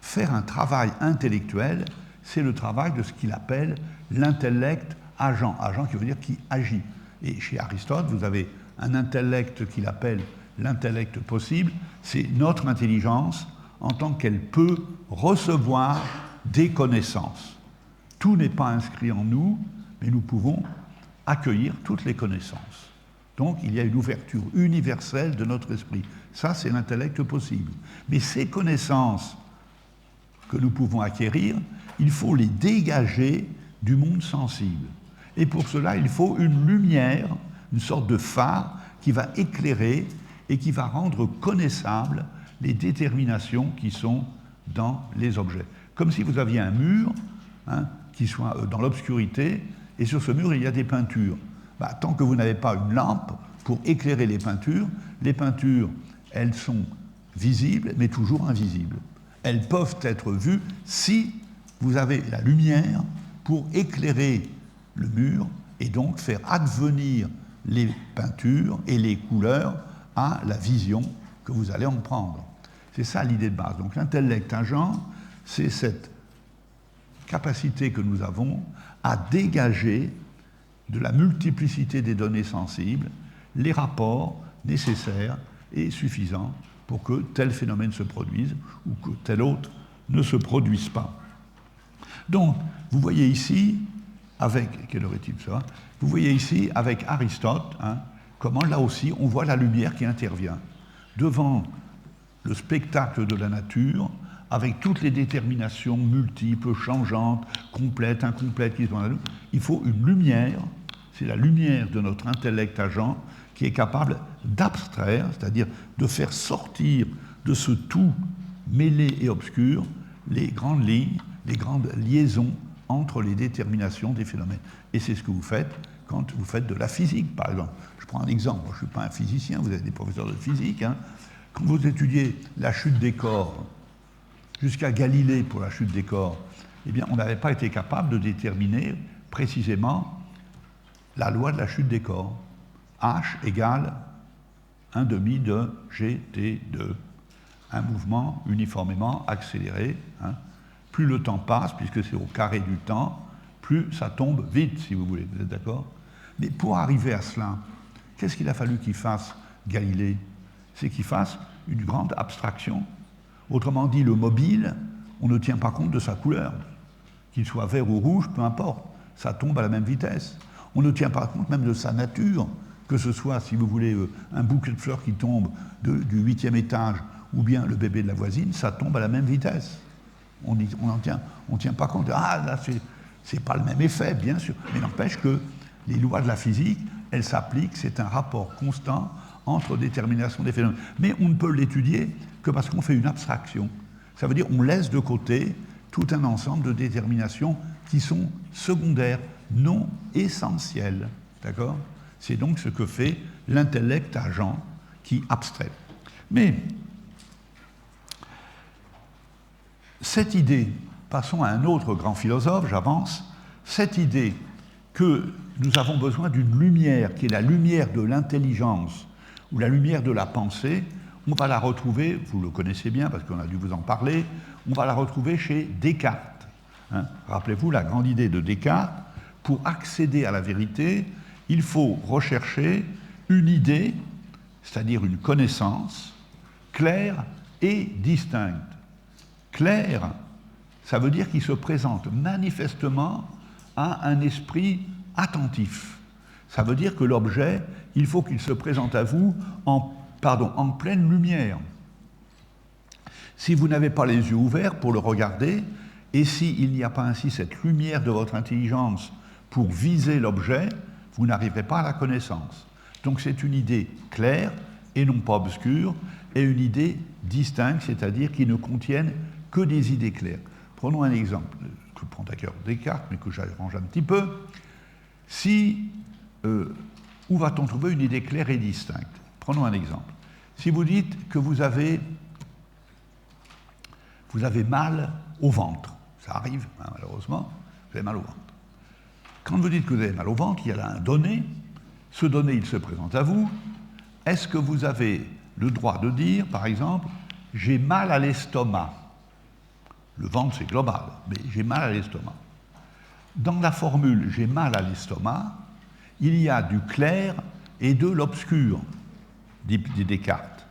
faire un travail intellectuel, c'est le travail de ce qu'il appelle l'intellect agent. Agent qui veut dire qui agit. Et chez Aristote, vous avez un intellect qu'il appelle l'intellect possible, c'est notre intelligence en tant qu'elle peut recevoir des connaissances. Tout n'est pas inscrit en nous, mais nous pouvons accueillir toutes les connaissances. Donc, il y a une ouverture universelle de notre esprit. Ça, c'est l'intellect possible. Mais ces connaissances que nous pouvons acquérir, il faut les dégager du monde sensible. Et pour cela, il faut une lumière, une sorte de phare qui va éclairer et qui va rendre connaissables les déterminations qui sont dans les objets. Comme si vous aviez un mur qui soit dans l'obscurité, et sur ce mur, il y a des peintures. Tant que vous n'avez pas une lampe pour éclairer les peintures, elles sont visibles, mais toujours invisibles. Elles peuvent être vues si vous avez la lumière pour éclairer le mur et donc faire advenir les peintures et les couleurs à la vision que vous allez en prendre. C'est ça l'idée de base. Donc l'intellect agent, c'est cette capacité que nous avons à dégager de la multiplicité des données sensibles les rapports nécessaires et suffisants pour que tel phénomène se produise ou que tel autre ne se produise pas. Donc, vous voyez ici, avec, quelle heure est-il ça ? Vous voyez ici, avec Aristote, comment là aussi on voit la lumière qui intervient devant le spectacle de la nature, avec toutes les déterminations multiples, changeantes, complètes, incomplètes qui sont là. Il faut une lumière, c'est la lumière de notre intellect agent qui est capable d'abstraire, c'est-à-dire de faire sortir de ce tout mêlé et obscur les grandes lignes, les grandes liaisons entre les déterminations des phénomènes. Et c'est ce que vous faites quand vous faites de la physique, par exemple. Je prends un exemple, moi, je ne suis pas un physicien, vous êtes des professeurs de physique. Quand vous étudiez la chute des corps, jusqu'à Galilée pour la chute des corps, eh bien, on n'avait pas été capable de déterminer précisément la loi de la chute des corps. H égale 1/2 de gt2. Un mouvement uniformément accéléré. Plus le temps passe, puisque c'est au carré du temps, plus ça tombe vite, si vous voulez. Vous êtes d'accord ? Mais pour arriver à cela, qu'est-ce qu'il a fallu qu'il fasse, Galilée ? C'est qu'il fasse une grande abstraction. Autrement dit, le mobile, on ne tient pas compte de sa couleur. Qu'il soit vert ou rouge, peu importe, ça tombe à la même vitesse. On ne tient pas compte même de sa nature, que ce soit, si vous voulez, un bouquet de fleurs qui tombe du 8e étage ou bien le bébé de la voisine, ça tombe à la même vitesse. On ne tient pas compte. Ah, là, c'est pas le même effet, bien sûr. Mais n'empêche que les lois de la physique, elles s'appliquent, c'est un rapport constant entre détermination des phénomènes. Mais on ne peut l'étudier que parce qu'on fait une abstraction. Ça veut dire qu'on laisse de côté tout un ensemble de déterminations qui sont secondaires, non essentielles. D'accord ? C'est donc ce que fait l'intellect agent qui abstrait. Mais cette idée, passons à un autre grand philosophe, j'avance, cette idée que nous avons besoin d'une lumière, qui est la lumière de l'intelligence, ou la lumière de la pensée, on va la retrouver, vous le connaissez bien parce qu'on a dû vous en parler, on va la retrouver chez Descartes. Rappelez-vous la grande idée de Descartes, pour accéder à la vérité, il faut rechercher une idée, c'est-à-dire une connaissance, claire et distincte. Claire, ça veut dire qu'il se présente manifestement à un esprit attentif. Ça veut dire que l'objet, il faut qu'il se présente à vous en pleine lumière. Si vous n'avez pas les yeux ouverts pour le regarder, et s'il n'y a pas ainsi cette lumière de votre intelligence pour viser l'objet, vous n'arriverez pas à la connaissance. Donc c'est une idée claire et non pas obscure, et une idée distincte, c'est-à-dire qui ne contienne que des idées claires. Prenons un exemple, que prend à cœur Descartes, mais que j'arrange un petit peu. Où va-t-on trouver une idée claire et distincte ? Prenons un exemple. Si vous dites que vous avez mal au ventre, ça arrive, malheureusement, vous avez mal au ventre. Quand vous dites que vous avez mal au ventre, il y a là un donné, ce donné, il se présente à vous. Est-ce que vous avez le droit de dire, par exemple, j'ai mal à l'estomac ? Le ventre, c'est global, mais j'ai mal à l'estomac. Dans la formule « j'ai mal à l'estomac », il y a du clair et de l'obscur, dit Descartes.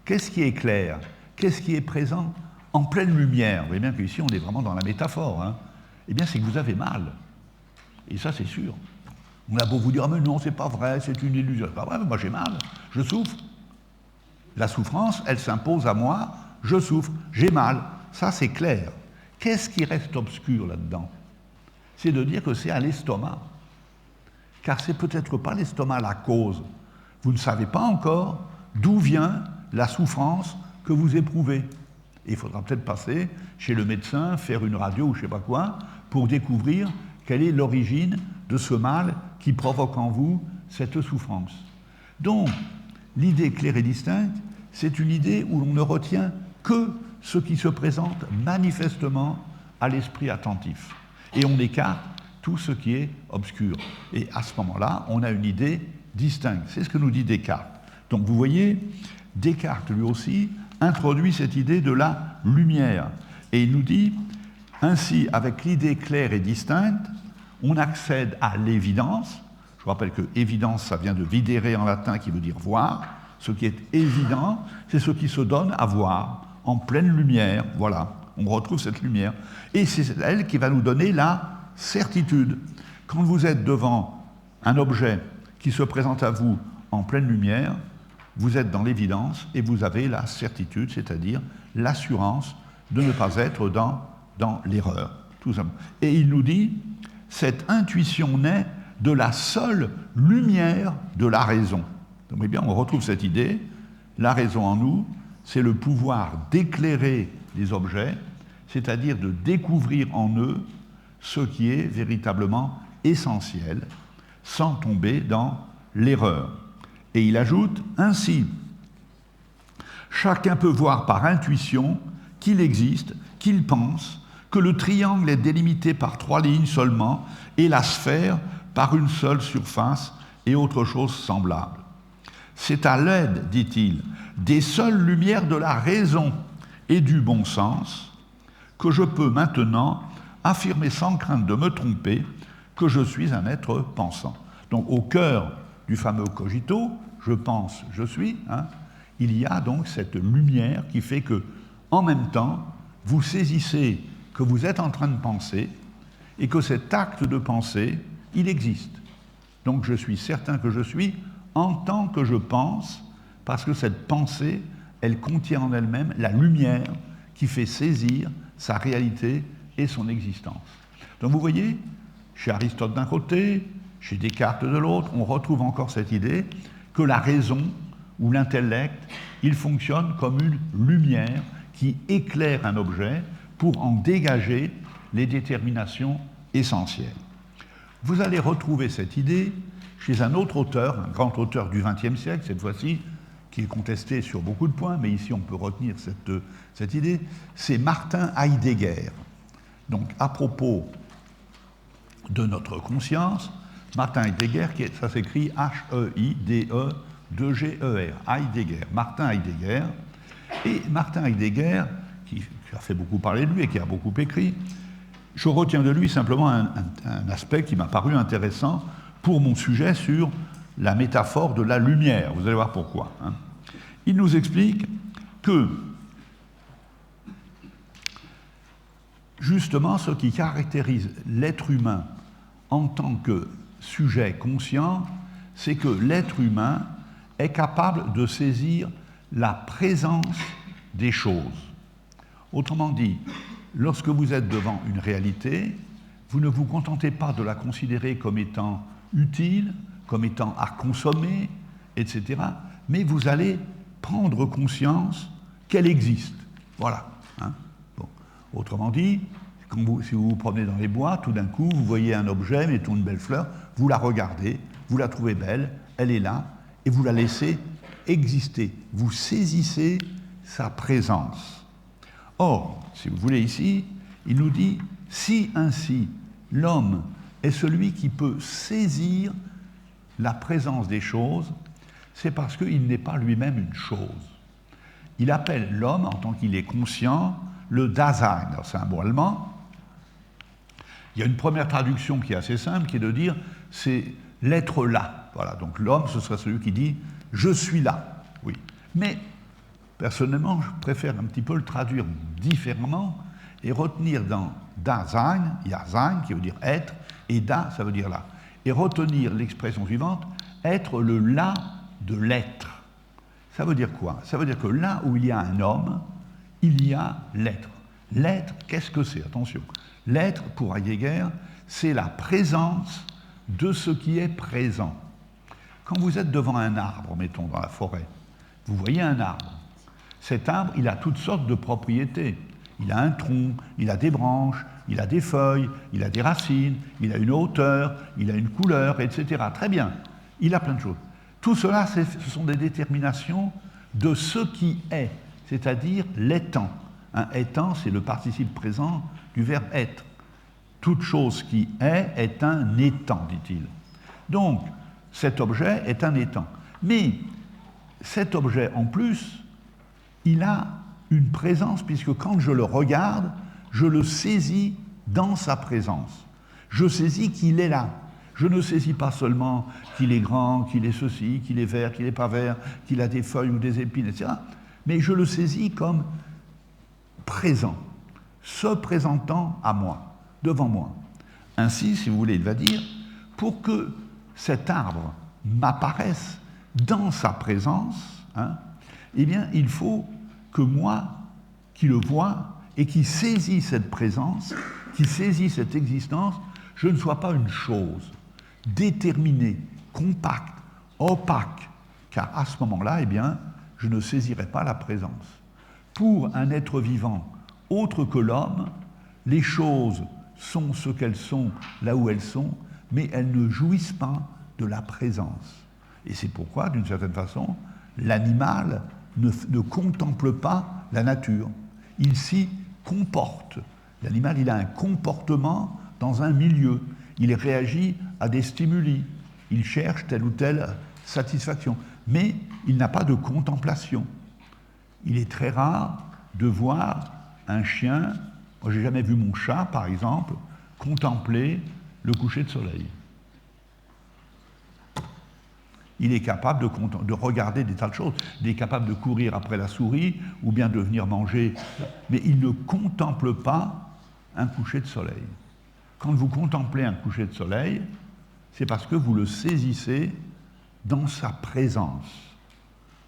Qu'est-ce qui est clair ? Qu'est-ce qui est présent en pleine lumière ? Vous voyez bien qu'ici, on est vraiment dans la métaphore. Eh bien, c'est que vous avez mal. Et ça, c'est sûr. On a beau vous dire « ah, mais non, c'est pas vrai, c'est une illusion ». C'est pas vrai, moi j'ai mal, je souffre. La souffrance, elle s'impose à moi, je souffre, j'ai mal. Ça, c'est clair. Qu'est-ce qui reste obscur là-dedans ? C'est de dire que c'est à l'estomac. Car c'est peut-être pas l'estomac la cause. Vous ne savez pas encore d'où vient la souffrance que vous éprouvez. Et il faudra peut-être passer chez le médecin, faire une radio ou je ne sais pas quoi, pour découvrir quelle est l'origine de ce mal qui provoque en vous cette souffrance. Donc, l'idée claire et distincte, c'est une idée où l'on ne retient que ce qui se présente manifestement à l'esprit attentif. Et on écarte tout ce qui est obscur. Et à ce moment-là, on a une idée distincte. C'est ce que nous dit Descartes. Donc vous voyez, Descartes, lui aussi, introduit cette idée de la lumière. Et il nous dit, Ainsi, avec l'idée claire et distincte, on accède à l'évidence. Je vous rappelle que évidence, ça vient de videre en latin, qui veut dire voir. Ce qui est évident, c'est ce qui se donne à voir, en pleine lumière. Voilà, on retrouve cette lumière. Et c'est elle qui va nous donner la certitude. Quand vous êtes devant un objet qui se présente à vous en pleine lumière, vous êtes dans l'évidence et vous avez la certitude, c'est-à-dire l'assurance de ne pas être dans l'erreur. Tout simplement. Et il nous dit, cette intuition naît de la seule lumière de la raison. Donc, eh bien, on retrouve cette idée, la raison en nous, c'est le pouvoir d'éclairer les objets, c'est-à-dire de découvrir en eux ce qui est véritablement essentiel, sans tomber dans l'erreur. Et il ajoute, ainsi, chacun peut voir par intuition qu'il existe, qu'il pense, que le triangle est délimité par 3 lignes seulement, et la sphère par une seule surface, et autre chose semblable. C'est à l'aide, dit-il, des seules lumières de la raison et du bon sens que je peux maintenant affirmer sans crainte de me tromper que je suis un être pensant. Donc au cœur du fameux cogito, je pense, je suis, il y a donc cette lumière qui fait que, en même temps, vous saisissez que vous êtes en train de penser et que cet acte de pensée, il existe. Donc je suis certain que je suis en tant que je pense, parce que cette pensée, elle contient en elle-même la lumière qui fait saisir sa réalité et son existence. Donc vous voyez, chez Aristote d'un côté, chez Descartes de l'autre, on retrouve encore cette idée que la raison ou l'intellect, il fonctionne comme une lumière qui éclaire un objet pour en dégager les déterminations essentielles. Vous allez retrouver cette idée chez un autre auteur, un grand auteur du XXe siècle, cette fois-ci, qui est contesté sur beaucoup de points, mais ici on peut retenir cette idée, c'est Martin Heidegger. Donc à propos de notre conscience, Martin Heidegger, ça s'écrit H-E-I-D-E-2-G-E-R, Heidegger, Martin Heidegger. Et Martin Heidegger, qui a fait beaucoup parler de lui et qui a beaucoup écrit, je retiens de lui simplement un aspect qui m'a paru intéressant pour mon sujet sur la métaphore de la lumière. Vous allez voir pourquoi. Il nous explique que, justement, ce qui caractérise l'être humain en tant que sujet conscient, c'est que l'être humain est capable de saisir la présence des choses. Autrement dit, lorsque vous êtes devant une réalité, vous ne vous contentez pas de la considérer comme étant utile, comme étant à consommer, etc., mais vous allez prendre conscience qu'elle existe. Voilà. Bon. Autrement dit, si vous vous promenez dans les bois, tout d'un coup, vous voyez un objet, mettons une belle fleur, vous la regardez, vous la trouvez belle, elle est là, et vous la laissez exister. Vous saisissez sa présence. Or, si vous voulez ici, il nous dit, si ainsi l'homme est celui qui peut saisir la présence des choses, c'est parce qu'il n'est pas lui-même une chose. Il appelle l'homme, en tant qu'il est conscient, le Dasein. C'est un mot allemand. Il y a une première traduction qui est assez simple, qui est de dire c'est l'être là. Voilà, donc l'homme, ce serait celui qui dit je suis là. Oui. Mais personnellement, je préfère un petit peu le traduire différemment et retenir dans Dasein, il y a Sein qui veut dire être, et Da, ça veut dire là. Et retenir l'expression suivante, être le là de l'être. Ça veut dire quoi? Ça veut dire que là où il y a un homme, il y a l'être. L'être, qu'est-ce que c'est? Attention. L'être, pour Heidegger, c'est la présence de ce qui est présent. Quand vous êtes devant un arbre, mettons dans la forêt, vous voyez un arbre. Cet arbre, il a toutes sortes de propriétés. Il a un tronc, il a des branches, il a des feuilles, il a des racines, il a une hauteur, il a une couleur, etc. Très bien, il a plein de choses. Tout cela, ce sont des déterminations de ce qui est, c'est-à-dire l'étant. Étant, c'est le participe présent du verbe être. Toute chose qui est un étant, dit-il. Donc, cet objet est un étant. Mais cet objet, en plus, il a une présence, puisque quand je le regarde, je le saisis dans sa présence. Je saisis qu'il est là. Je ne saisis pas seulement qu'il est grand, qu'il est ceci, qu'il est vert, qu'il n'est pas vert, qu'il a des feuilles ou des épines, etc. Mais je le saisis comme présent, se présentant à moi, devant moi. Ainsi, si vous voulez, il va dire, pour que cet arbre m'apparaisse dans sa présence, eh bien, il faut que moi, qui le vois et qui saisis cette présence, qui saisis cette existence, je ne sois pas une chose déterminée, compacte, opaque, car à ce moment-là, eh bien, je ne saisirai pas la présence. Pour un être vivant autre que l'homme, les choses sont ce qu'elles sont, là où elles sont, mais elles ne jouissent pas de la présence. Et c'est pourquoi, d'une certaine façon, l'animal ne contemple pas la nature. Il s'y comporte. L'animal, il a un comportement dans un milieu. Il réagit à des stimuli. Il cherche telle ou telle satisfaction. Mais il n'a pas de contemplation. Il est très rare de voir un chien, moi j'ai jamais vu mon chat par exemple, contempler le coucher de soleil. Il est capable de regarder des tas de choses. Il est capable de courir après la souris ou bien de venir manger, mais il ne contemple pas un coucher de soleil. Quand vous contemplez un coucher de soleil, c'est parce que vous le saisissez dans sa présence.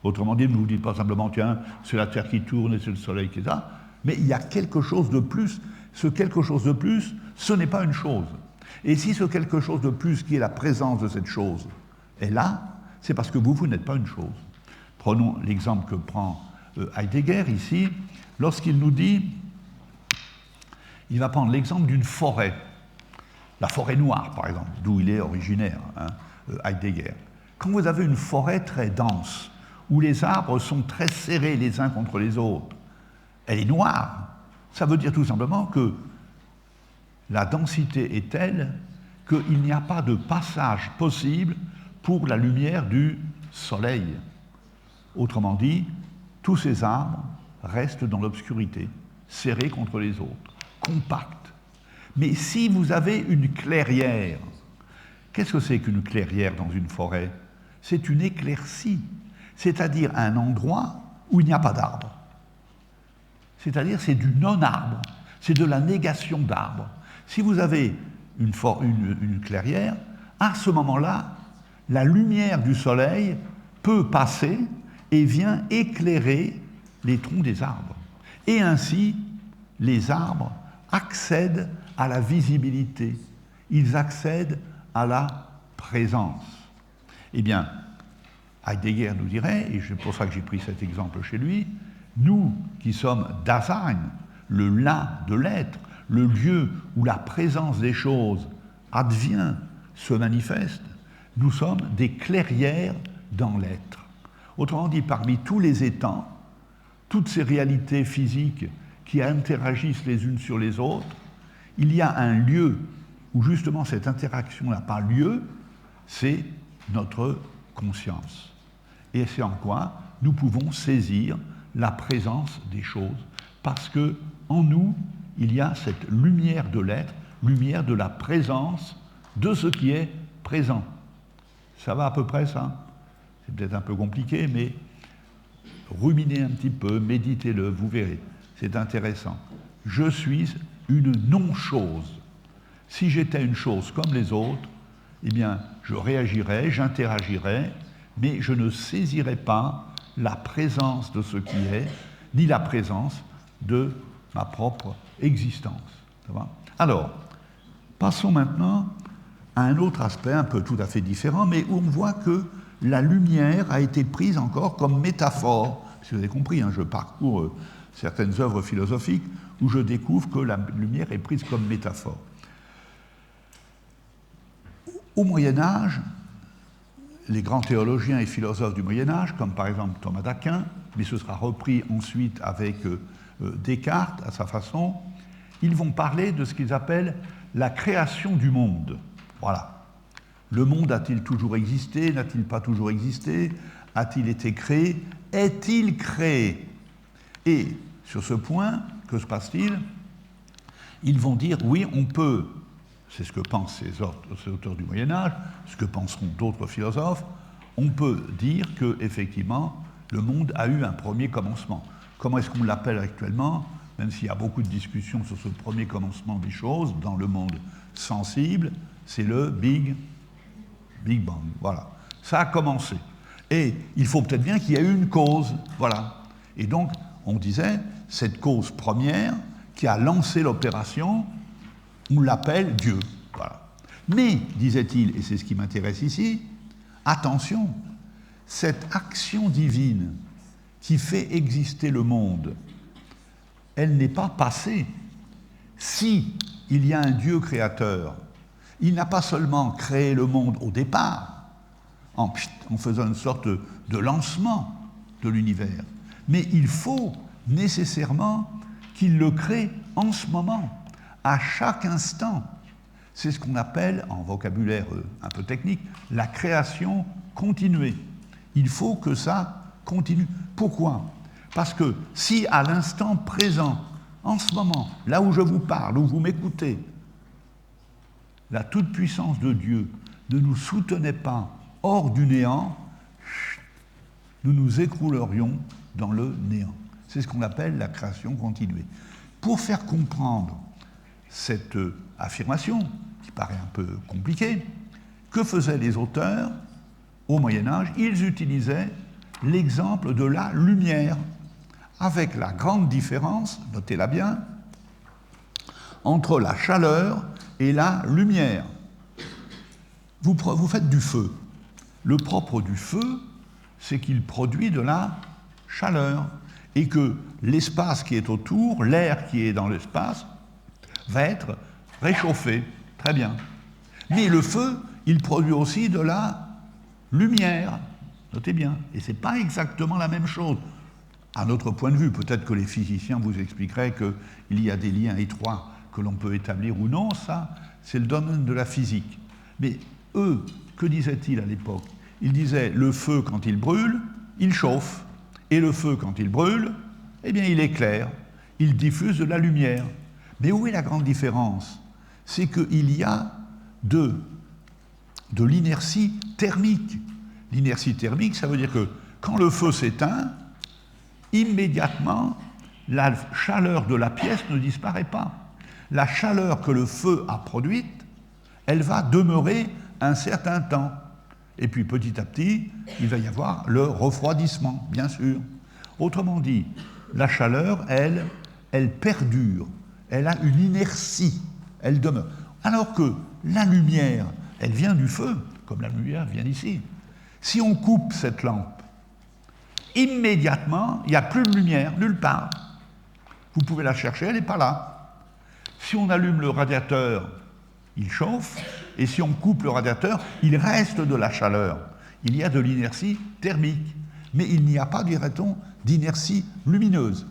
Autrement dit, ne vous dites pas simplement, tiens, c'est la Terre qui tourne et c'est le Soleil qui est là, mais il y a quelque chose de plus. Ce quelque chose de plus, ce n'est pas une chose. Et si ce quelque chose de plus qui est la présence de cette chose est là, c'est parce que vous n'êtes pas une chose. Prenons l'exemple que prend Heidegger ici, lorsqu'il nous dit, il va prendre l'exemple d'une forêt, la forêt noire par exemple, d'où il est originaire, Heidegger. Quand vous avez une forêt très dense, où les arbres sont très serrés les uns contre les autres, elle est noire. Ça veut dire tout simplement que la densité est telle qu'il n'y a pas de passage possible pour la lumière du soleil. Autrement dit, tous ces arbres restent dans l'obscurité, serrés contre les autres, compacts. Mais si vous avez une clairière, qu'est-ce que c'est qu'une clairière dans une forêt? C'est une éclaircie, c'est-à-dire un endroit où il n'y a pas d'arbre. C'est-à-dire c'est du non-arbre, c'est de la négation d'arbre. Si vous avez une clairière, à ce moment-là, la lumière du soleil peut passer et vient éclairer les troncs des arbres. Et ainsi, les arbres accèdent à la visibilité, ils accèdent à la présence. Eh bien, Heidegger nous dirait, et c'est pour ça que j'ai pris cet exemple chez lui, nous qui sommes Dasein, le là de l'être, le lieu où la présence des choses advient, se manifeste, nous sommes des clairières dans l'être. Autrement dit, parmi tous les étangs, toutes ces réalités physiques qui interagissent les unes sur les autres, il y a un lieu où justement cette interaction n'a pas lieu, c'est notre conscience. Et c'est en quoi nous pouvons saisir la présence des choses, parce que en nous, il y a cette lumière de l'être, lumière de la présence de ce qui est présent. Ça va à peu près, ça? C'est peut-être un peu compliqué, mais ruminez un petit peu, méditez-le, vous verrez. C'est intéressant. Je suis une non-chose. Si j'étais une chose comme les autres, eh bien, je réagirais, j'interagirais, mais je ne saisirais pas la présence de ce qui est, ni la présence de ma propre existence. Ça va? Alors, passons maintenant à un autre aspect, un peu tout à fait différent, mais où on voit que la lumière a été prise encore comme métaphore. Si vous avez compris, hein, je parcours certaines œuvres philosophiques où je découvre que la lumière est prise comme métaphore. Au Moyen-Âge, les grands théologiens et philosophes du Moyen-Âge, comme par exemple Thomas d'Aquin, mais ce sera repris ensuite avec Descartes à sa façon, ils vont parler de ce qu'ils appellent la création du monde. Voilà. Le monde a-t-il toujours existé? N'a-t-il pas toujours existé? A-t-il été créé? Est-il créé? Et sur ce point, que se passe-t-il? ils vont dire, oui, on peut, c'est ce que pensent ces auteurs du Moyen-Âge, ce que penseront d'autres philosophes, on peut dire qu'effectivement, le monde a eu un premier commencement. Comment est-ce qu'on l'appelle actuellement? Même s'il y a beaucoup de discussions sur ce premier commencement des choses dans le monde sensible, c'est le Big Bang. Voilà. Ça a commencé. Et il faut peut-être bien qu'il y ait eu une cause. Voilà. Et donc, on disait, cette cause première qui a lancé l'opération, on l'appelle Dieu. Voilà. Mais, disait-il, et c'est ce qui m'intéresse ici, attention, cette action divine qui fait exister le monde, elle n'est pas passée. Si il y a un Dieu créateur, il n'a pas seulement créé le monde au départ, en faisant une sorte de lancement de l'univers, mais il faut nécessairement qu'il le crée en ce moment, à chaque instant. C'est ce qu'on appelle, en vocabulaire un peu technique, la création continuée. Il faut que ça continue. Pourquoi? Parce que si à l'instant présent, en ce moment, là où je vous parle, où vous m'écoutez, la toute-puissance de Dieu ne nous soutenait pas hors du néant, nous nous écroulerions dans le néant. C'est ce qu'on appelle la création continuée. Pour faire comprendre cette affirmation, qui paraît un peu compliquée, que faisaient les auteurs au Moyen-Âge? Ils utilisaient l'exemple de la lumière, avec la grande différence, notez-la bien, entre la chaleur et la lumière. Vous faites du feu. Le propre du feu, c'est qu'il produit de la chaleur et que l'espace qui est autour, l'air qui est dans l'espace, va être réchauffé. Très bien. Mais le feu, il produit aussi de la lumière. Notez bien. Et ce n'est pas exactement la même chose. À notre point de vue, peut-être que les physiciens vous expliqueraient qu'il y a des liens étroits que l'on peut établir ou non, ça, c'est le domaine de la physique. Mais eux, que disaient-ils à l'époque? Ils disaient, le feu, quand il brûle, il chauffe. Et le feu, quand il brûle, eh bien, il éclaire. Il diffuse de la lumière. Mais où est la grande différence? C'est qu'il y a de l'inertie thermique. L'inertie thermique, ça veut dire que quand le feu s'éteint, immédiatement, la chaleur de la pièce ne disparaît pas. La chaleur que le feu a produite, elle va demeurer un certain temps. Et puis petit à petit, il va y avoir le refroidissement, bien sûr. Autrement dit, la chaleur, elle perdure, elle a une inertie, elle demeure. Alors que la lumière, elle vient du feu, comme la lumière vient d'ici. Si on coupe cette lampe, immédiatement, il n'y a plus de lumière, nulle part. Vous pouvez la chercher, elle n'est pas là. Si on allume le radiateur, il chauffe, et si on coupe le radiateur, il reste de la chaleur. Il y a de l'inertie thermique, mais il n'y a pas, dirait-on, d'inertie lumineuse.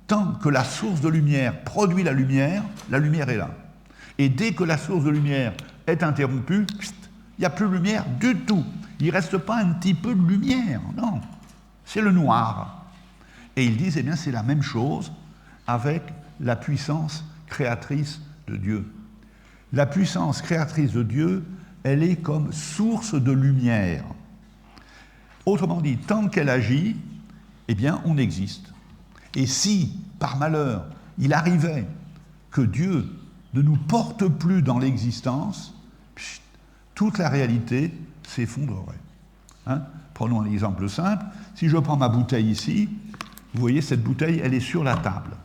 Tant que la source de lumière produit la lumière est là. Et dès que la source de lumière est interrompue, il n'y a plus de lumière du tout. Il ne reste pas un petit peu de lumière, non. C'est le noir. Et ils disent, eh bien, c'est la même chose avec la puissance créatrice de Dieu. La puissance créatrice de Dieu, elle est comme source de lumière. Autrement dit, tant qu'elle agit, eh bien, on existe. Et si, par malheur, il arrivait que Dieu ne nous porte plus dans l'existence, toute la réalité s'effondrerait. Hein? Prenons un exemple simple. Si je prends ma bouteille ici, vous voyez, cette bouteille, elle est sur la table.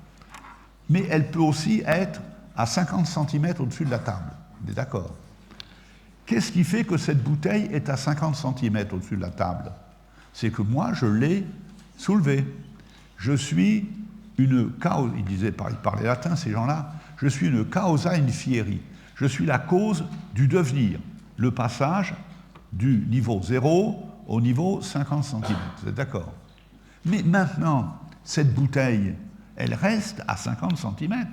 Mais elle peut aussi être à 50 cm au-dessus de la table. Vous êtes d'accord? Qu'est-ce qui fait que cette bouteille est à 50 cm au-dessus de la table? C'est que moi, je l'ai soulevée. Je suis une causa, ils parlaient latin, ces gens-là, je suis une causa in fieri. Je suis la cause du devenir, le passage du niveau 0 au niveau 50 cm. Vous êtes d'accord? Mais maintenant, cette bouteille, elle reste à 50 cm.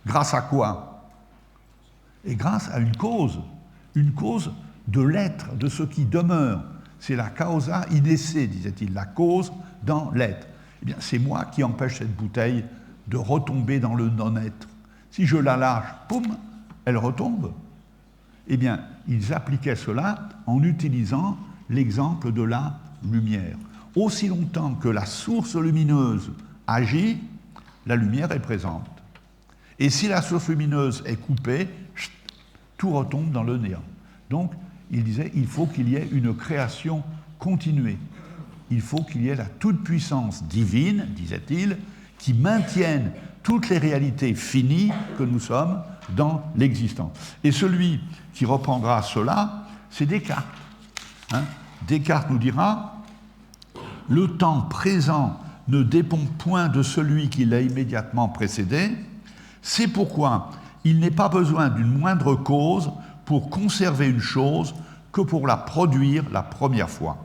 Grâce à quoi? Et grâce à une cause de l'être, de ce qui demeure. C'est la causa in esse, disait-il, la cause dans l'être. Eh bien, c'est moi qui empêche cette bouteille de retomber dans le non-être. Si je la lâche, poum, elle retombe. Eh bien, ils appliquaient cela en utilisant l'exemple de la lumière. Aussi longtemps que la source lumineuse agit, la lumière est présente. Et si la source lumineuse est coupée, tout retombe dans le néant. Donc, il disait, il faut qu'il y ait une création continuée. Il faut qu'il y ait la toute-puissance divine, disait-il, qui maintienne toutes les réalités finies que nous sommes dans l'existence. Et celui qui reprendra cela, c'est Descartes. Descartes nous dira « Le temps présent ne dépend point de celui qui l'a immédiatement précédé, c'est pourquoi il n'est pas besoin d'une moindre cause pour conserver une chose que pour la produire la première fois.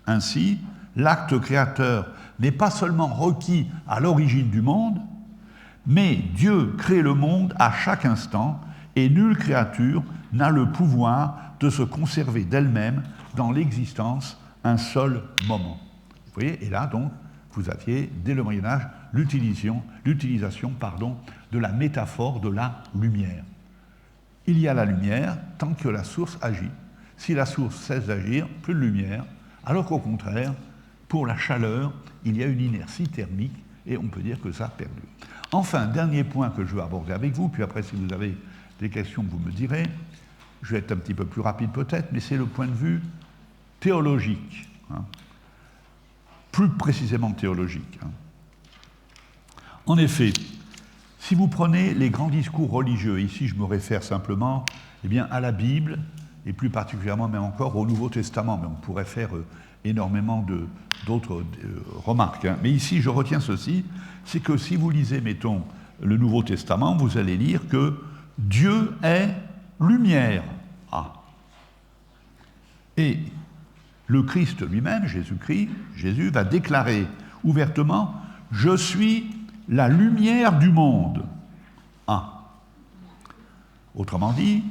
Ainsi, l'acte créateur n'est pas seulement requis à l'origine du monde, mais Dieu crée le monde à chaque instant et nulle créature n'a le pouvoir de se conserver d'elle-même dans l'existence un seul moment. » Vous voyez, et là donc, vous aviez, dès le Moyen-Âge, l'utilisation de la métaphore de la lumière. Il y a la lumière tant que la source agit. Si la source cesse d'agir, plus de lumière, alors qu'au contraire, pour la chaleur, il y a une inertie thermique et on peut dire que ça perdure. Enfin, dernier point que je veux aborder avec vous, puis après, si vous avez des questions, vous me direz. Je vais être un petit peu plus rapide peut-être, mais c'est le point de vue théologique. Plus précisément théologique. En effet, si vous prenez les grands discours religieux, ici je me réfère simplement à la Bible, et plus particulièrement même encore au Nouveau Testament, mais on pourrait faire énormément d'autres remarques. Mais ici je retiens ceci, c'est que si vous lisez, mettons, le Nouveau Testament, vous allez lire que Dieu est lumière. Et le Christ lui-même, Jésus va déclarer ouvertement « Je suis la lumière du monde ». Autrement dit,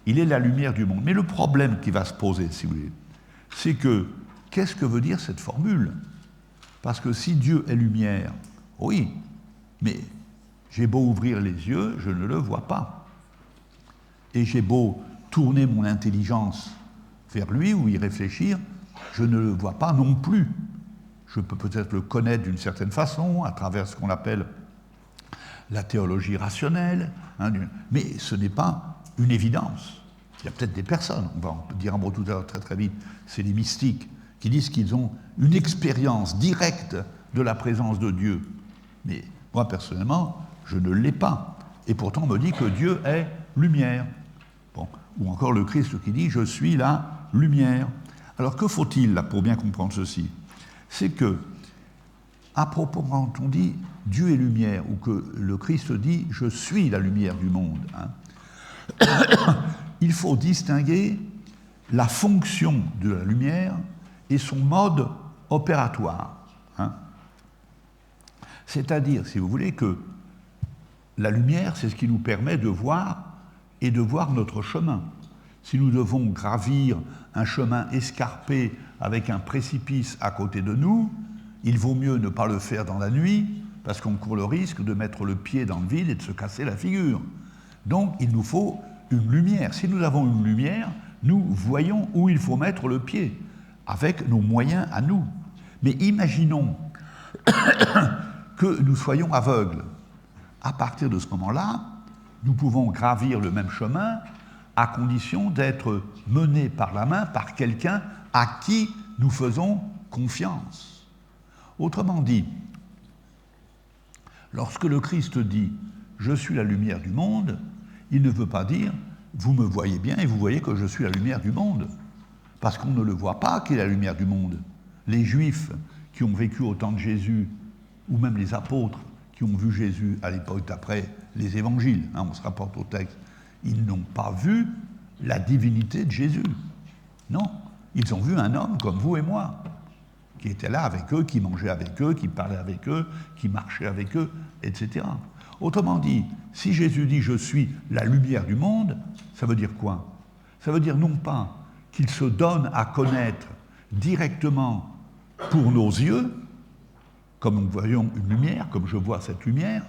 il est la lumière du monde. Mais le problème qui va se poser, si vous voulez, c'est que, qu'est-ce que veut dire cette formule? Parce que si Dieu est lumière, oui, mais j'ai beau ouvrir les yeux, je ne le vois pas. Et j'ai beau tourner mon intelligence vers lui ou y réfléchir, je ne le vois pas non plus. Je peux peut-être le connaître d'une certaine façon, à travers ce qu'on appelle la théologie rationnelle, mais ce n'est pas une évidence. Il y a peut-être des personnes, on va en dire un mot tout à l'heure très très vite, c'est les mystiques, qui disent qu'ils ont une expérience directe de la présence de Dieu. Mais moi, personnellement, je ne l'ai pas. Et pourtant, on me dit que Dieu est lumière. Bon. Ou encore le Christ qui dit « Je suis la lumière ». Alors, que faut-il, là, pour bien comprendre ceci? C'est que, à propos, quand on dit « Dieu est lumière » ou que le Christ dit « Je suis la lumière du monde », il faut distinguer la fonction de la lumière et son mode opératoire. C'est-à-dire, si vous voulez, que la lumière, c'est ce qui nous permet de voir et de voir notre chemin. Si nous devons gravir un chemin escarpé avec un précipice à côté de nous, il vaut mieux ne pas le faire dans la nuit, parce qu'on court le risque de mettre le pied dans le vide et de se casser la figure. Donc, il nous faut une lumière. Si nous avons une lumière, nous voyons où il faut mettre le pied, avec nos moyens à nous. Mais imaginons que nous soyons aveugles. À partir de ce moment-là, nous pouvons gravir le même chemin à condition d'être menés par la main par quelqu'un à qui nous faisons confiance. Autrement dit, lorsque le Christ dit « Je suis la lumière du monde », il ne veut pas dire « Vous me voyez bien et vous voyez que je suis la lumière du monde », parce qu'on ne le voit pas qu'il est la lumière du monde. Les Juifs qui ont vécu au temps de Jésus, ou même les apôtres qui ont vu Jésus à l'époque d'après les évangiles, on se rapporte au texte, ils n'ont pas vu la divinité de Jésus. Non, ils ont vu un homme comme vous et moi, qui était là avec eux, qui mangeait avec eux, qui parlait avec eux, qui marchait avec eux, etc. Autrement dit, si Jésus dit « Je suis la lumière du monde », ça veut dire quoi? Ça veut dire non pas qu'il se donne à connaître directement pour nos yeux, comme nous voyons une lumière, comme je vois cette lumière,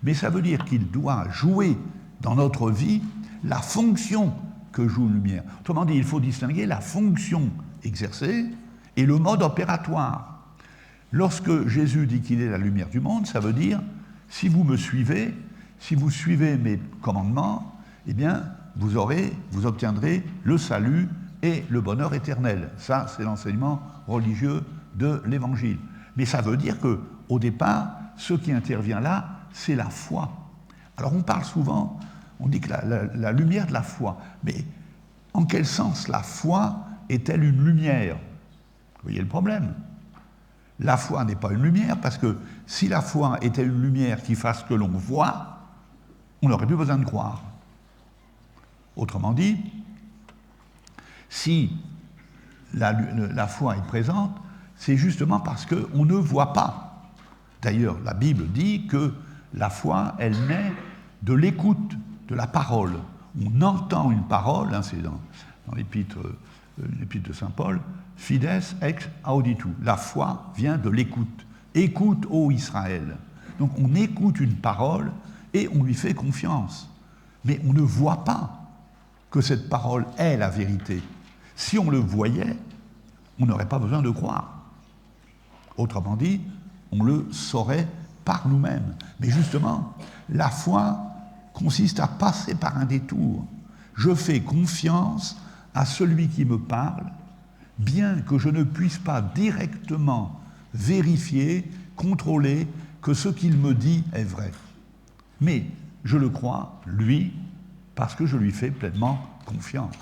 mais ça veut dire qu'il doit jouer dans notre vie la fonction que joue la lumière. Autrement dit, il faut distinguer la fonction exercée et le mode opératoire. Lorsque Jésus dit qu'il est la lumière du monde, ça veut dire, si vous me suivez, si vous suivez mes commandements, eh bien, vous obtiendrez le salut et le bonheur éternel. Ça, c'est l'enseignement religieux de l'Évangile. Mais ça veut dire qu'au départ, ce qui intervient là, c'est la foi. Alors on parle souvent, on dit que la lumière de la foi, mais en quel sens la foi est-elle une lumière? Vous voyez le problème? La foi n'est pas une lumière, parce que si la foi était une lumière qui fasse que l'on voit, on n'aurait plus besoin de croire. Autrement dit, si la foi est présente, c'est justement parce qu'on ne voit pas. D'ailleurs, la Bible dit que la foi, elle naît de l'écoute de la parole. On entend une parole, hein, c'est dans l'épître de Saint Paul, fides ex auditu. La foi vient de l'écoute. Écoute, ô Israël. Donc on écoute une parole et on lui fait confiance. Mais on ne voit pas que cette parole est la vérité. Si on le voyait, on n'aurait pas besoin de croire. Autrement dit, on le saurait par nous-mêmes. Mais justement, la foi consiste à passer par un détour. Je fais confiance à celui qui me parle, bien que je ne puisse pas directement vérifier, contrôler que ce qu'il me dit est vrai. Mais je le crois, lui, parce que je lui fais pleinement confiance.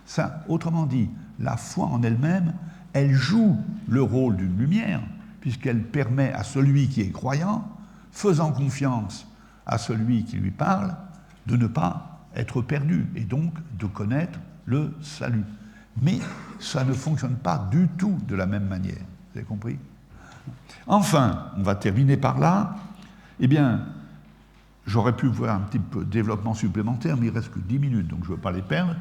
Ça, autrement dit, la foi en elle-même, elle joue le rôle d'une lumière, puisqu'elle permet à celui qui est croyant, faisant confiance à celui qui lui parle, de ne pas être perdu et donc de connaître le salut. Mais ça ne fonctionne pas du tout de la même manière. Vous avez compris? Enfin, on va terminer par là. Eh bien, j'aurais pu voir un petit peu de développement supplémentaire, mais il ne reste que 10 minutes, donc je ne veux pas les perdre.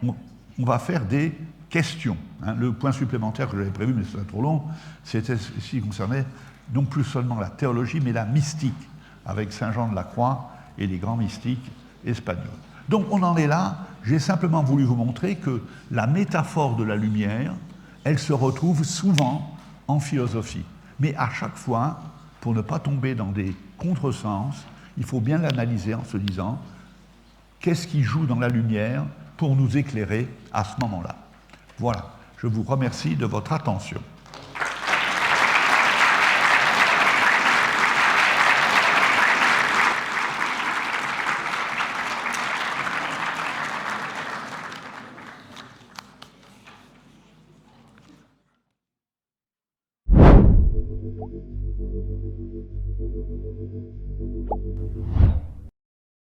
On va faire des questions. Hein. Le point supplémentaire que j'avais prévu, mais ce serait trop long, c'était ce qui concernait non plus seulement la théologie, mais la mystique, avec Saint Jean de la Croix et les grands mystiques espagnols. Donc on en est là. J'ai simplement voulu vous montrer que la métaphore de la lumière, elle se retrouve souvent en philosophie. Mais à chaque fois, pour ne pas tomber dans des contresens, il faut bien l'analyser en se disant qu'est-ce qui joue dans la lumière pour nous éclairer à ce moment-là. Voilà, je vous remercie de votre attention.